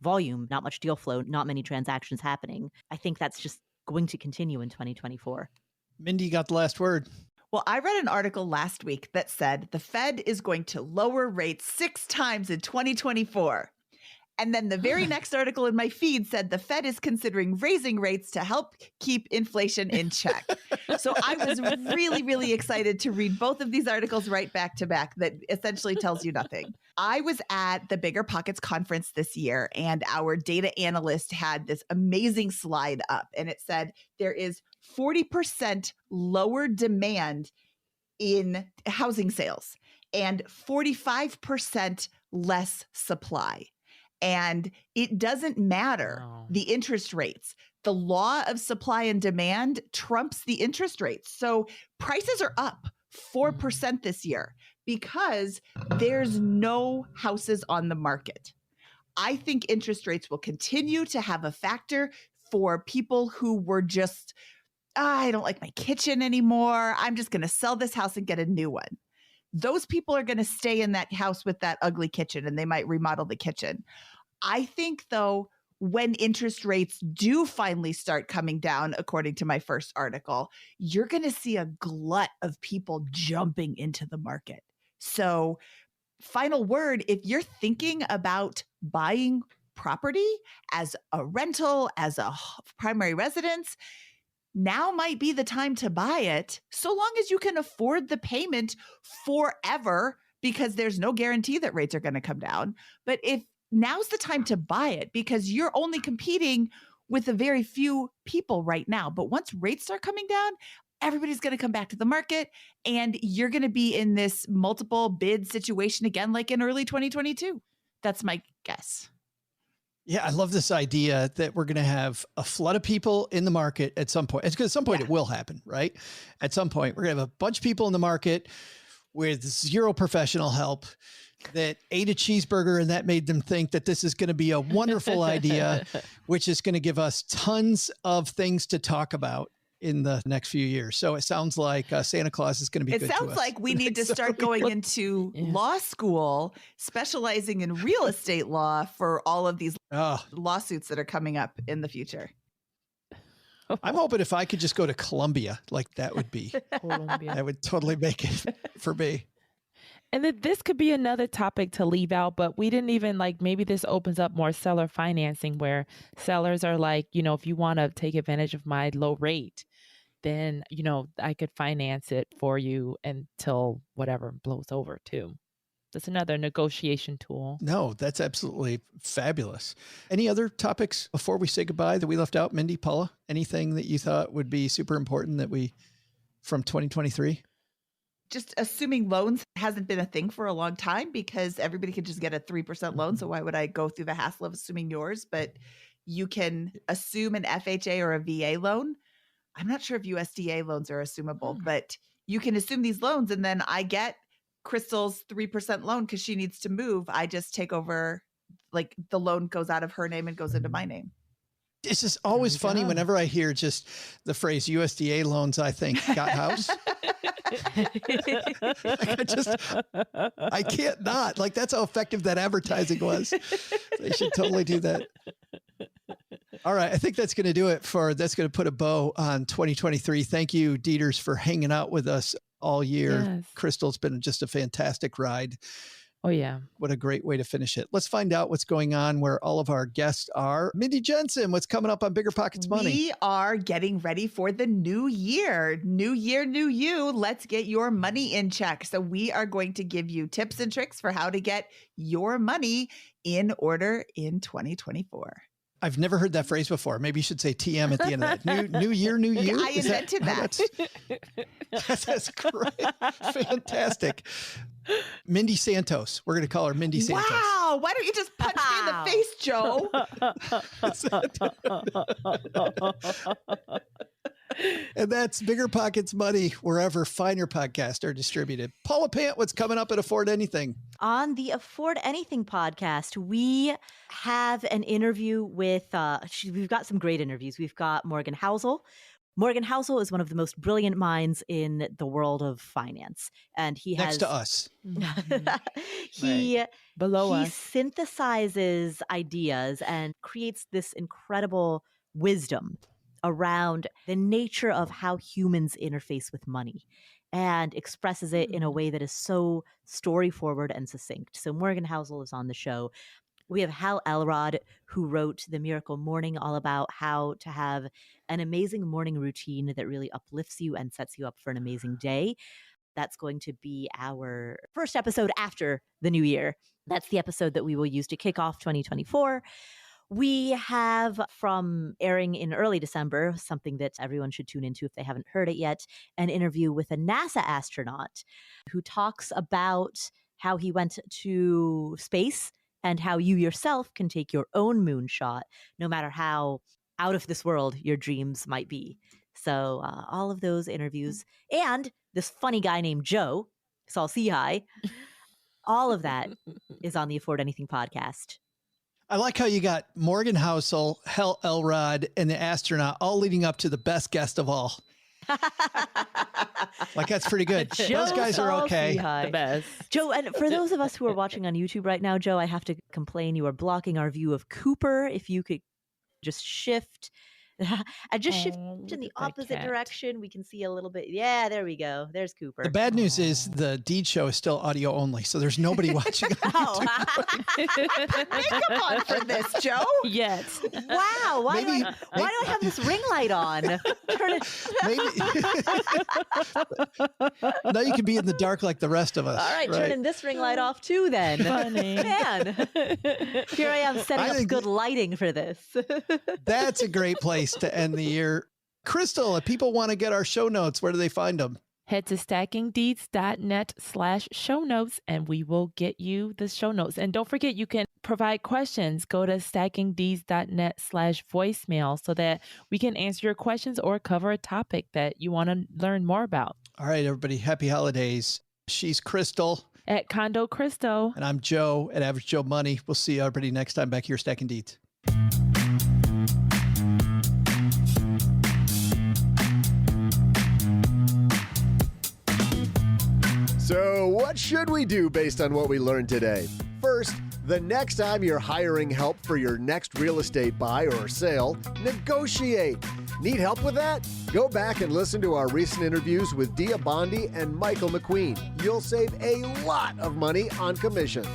volume, not much deal flow, not many transactions happening. I think that's just going to continue in 2024. Mindy, you got the last word. Well, I read an article last week that said the Fed is going to lower rates 6 times in 2024. And then the very next article in my feed said the Fed is considering raising rates to help keep inflation in check. So I was really, really excited to read both of these articles right back to back that essentially tells you nothing. I was at the Bigger Pockets conference this year, and our data analyst had this amazing slide up, and it said there is 40% lower demand in housing sales and 45% less supply. And it doesn't matter the interest rates. The law of supply and demand trumps the interest rates. So prices are up 4% this year because there's no houses on the market. I think interest rates will continue to have a factor for people who were just, I don't like my kitchen anymore. I'm just going to sell this house and get a new one. Those people are going to stay in that house with that ugly kitchen, and they might remodel the kitchen. I think, though, when interest rates do finally start coming down, according to my first article, you're going to see a glut of people jumping into the market. So, final word, if you're thinking about buying property as a rental, as a primary residence, now might be the time to buy it, so long as you can afford the payment forever, because there's no guarantee that rates are going to come down. But if now's the time to buy it, because you're only competing with a very few people right now. But once rates start coming down, everybody's going to come back to the market, and you're going to be in this multiple bid situation again, like in early 2022. That's my guess. Yeah, I love this idea that we're going to have a flood of people in the market at some point. It's because at some point it will happen, right? At some point, we're going to have a bunch of people in the market with zero professional help that ate a cheeseburger, and that made them think that this is going to be a wonderful idea, which is going to give us tons of things to talk about in the next few years. So it sounds like Santa Claus is going to be good to us. It sounds like we need to start going into law school, specializing in real estate law for all of these lawsuits that are coming up in the future. I'm hoping if I could just go to Columbia, like that would be, that would totally make it for me. And this could be another topic to leave out, but we didn't even maybe this opens up more seller financing, where sellers are like, if you want to take advantage of my low rate, then, I could finance it for you until whatever blows over too. That's another negotiation tool. No, that's absolutely fabulous. Any other topics before we say goodbye that we left out? Mindy, Paula, anything that you thought would be super important from 2023? Just assuming loans hasn't been a thing for a long time, because everybody can just get a 3% loan. So why would I go through the hassle of assuming yours? But you can assume an FHA or a VA loan. I'm not sure if USDA loans are assumable, but you can assume these loans, and then I get Crystal's 3% loan because she needs to move. I just take over, the loan goes out of her name and goes into my name. It's just always funny whenever I hear just the phrase USDA loans, I think got house. I can't not. That's how effective that advertising was. They should totally do that. All right. I think that's going to do it that's going to put a bow on 2023. Thank you, Dieters, for hanging out with us all year. Yes. Crystal's been just a fantastic ride. Oh, yeah. What a great way to finish it. Let's find out what's going on where all of our guests are. Mindy Jensen, what's coming up on Bigger Pockets Money? We are getting ready for the new year. New year, new you. Let's get your money in check. So we are going to give you tips and tricks for how to get your money in order in 2024. I've never heard that phrase before. Maybe you should say TM at the end of that. New year, new you. I invented that. That's great. Fantastic. Mindy Santos. We're going to call her Mindy Santos. Wow. Why don't you just punch me in the face, Joe? And that's Bigger Pockets Money, wherever finer podcasts are distributed. Paula Pant, what's coming up at Afford Anything? On the Afford Anything podcast, we have an interview with, we've got some great interviews. We've got Morgan Housel. Morgan Housel is one of the most brilliant minds in the world of finance. And he Next to us. He us. Synthesizes ideas and creates this incredible wisdom around the nature of how humans interface with money, and expresses it in a way that is so story forward and succinct. So Morgan Housel is on the show. We have Hal Elrod, who wrote The Miracle Morning, all about how to have an amazing morning routine that really uplifts you and sets you up for an amazing day. That's going to be our first episode after the new year. That's the episode that we will use to kick off 2024. We have, from airing in early December, something that everyone should tune into if they haven't heard it yet, an interview with a NASA astronaut who talks about how he went to space and how you yourself can take your own moonshot, no matter how out of this world your dreams might be. So all of those interviews and this funny guy named Joe, Saul Seahigh, all of that is on the Afford Anything podcast. I like how you got Morgan Housel, Hal Elrod, and the astronaut all leading up to the best guest of all. Like, that's pretty good. Those guys are okay. The best. Joe, and for those of us who are watching on YouTube right now, Joe, I have to complain. You are blocking our view of Cooper. If you could just shift and just shift in the opposite direction, we can see a little bit. Yeah, there we go. There's Cooper. The bad news is the Deed Show is still audio only, so there's nobody watching. Makeup on for this, Joe? Yes. Wow. Why do I have this ring light on? Turn it. Now you can be in the dark like the rest of us. All right, turning this ring light off too then. Funny. Man. Here I am setting up good lighting for this. That's a great place to end the year. Crystal, if people want to get our show notes, where do they find them? Head to stackingdeeds.net/show notes and we will get you the show notes. And don't forget, you can provide questions. Go to stackingdeeds.net/voicemail so that we can answer your questions or cover a topic that you want to learn more about. All right, everybody. Happy holidays. She's Crystal. At Condo Cristo. And I'm Joe at Average Joe Money. We'll see everybody next time back here, Stacking Deeds. So what should we do based on what we learned today? First, the next time you're hiring help for your next real estate buy or sale, negotiate. Need help with that? Go back and listen to our recent interviews with Dia Bondi and Michael McQueen. You'll save a lot of money on commissions.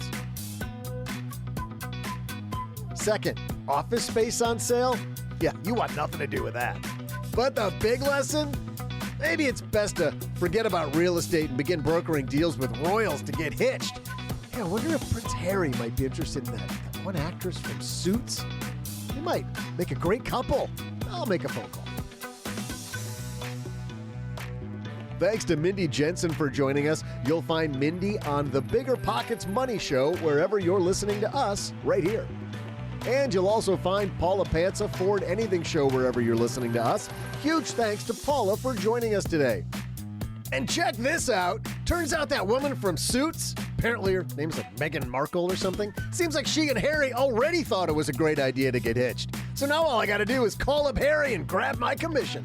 Second, office space on sale? Yeah, you want nothing to do with that. But the big lesson? Maybe it's best to forget about real estate and begin brokering deals with royals to get hitched. Hey, I wonder if Prince Harry might be interested in that one actress from Suits. They might make a great couple. I'll make a phone call. Thanks to Mindy Jensen for joining us. You'll find Mindy on the Bigger Pockets Money Show wherever you're listening to us right here. And you'll also find Paula Pant's Afford Anything show wherever you're listening to us. Huge thanks to Paula for joining us today. And check this out. Turns out that woman from Suits, apparently her name's like Meghan Markle or something, seems like she and Harry already thought it was a great idea to get hitched. So now all I gotta do is call up Harry and grab my commission.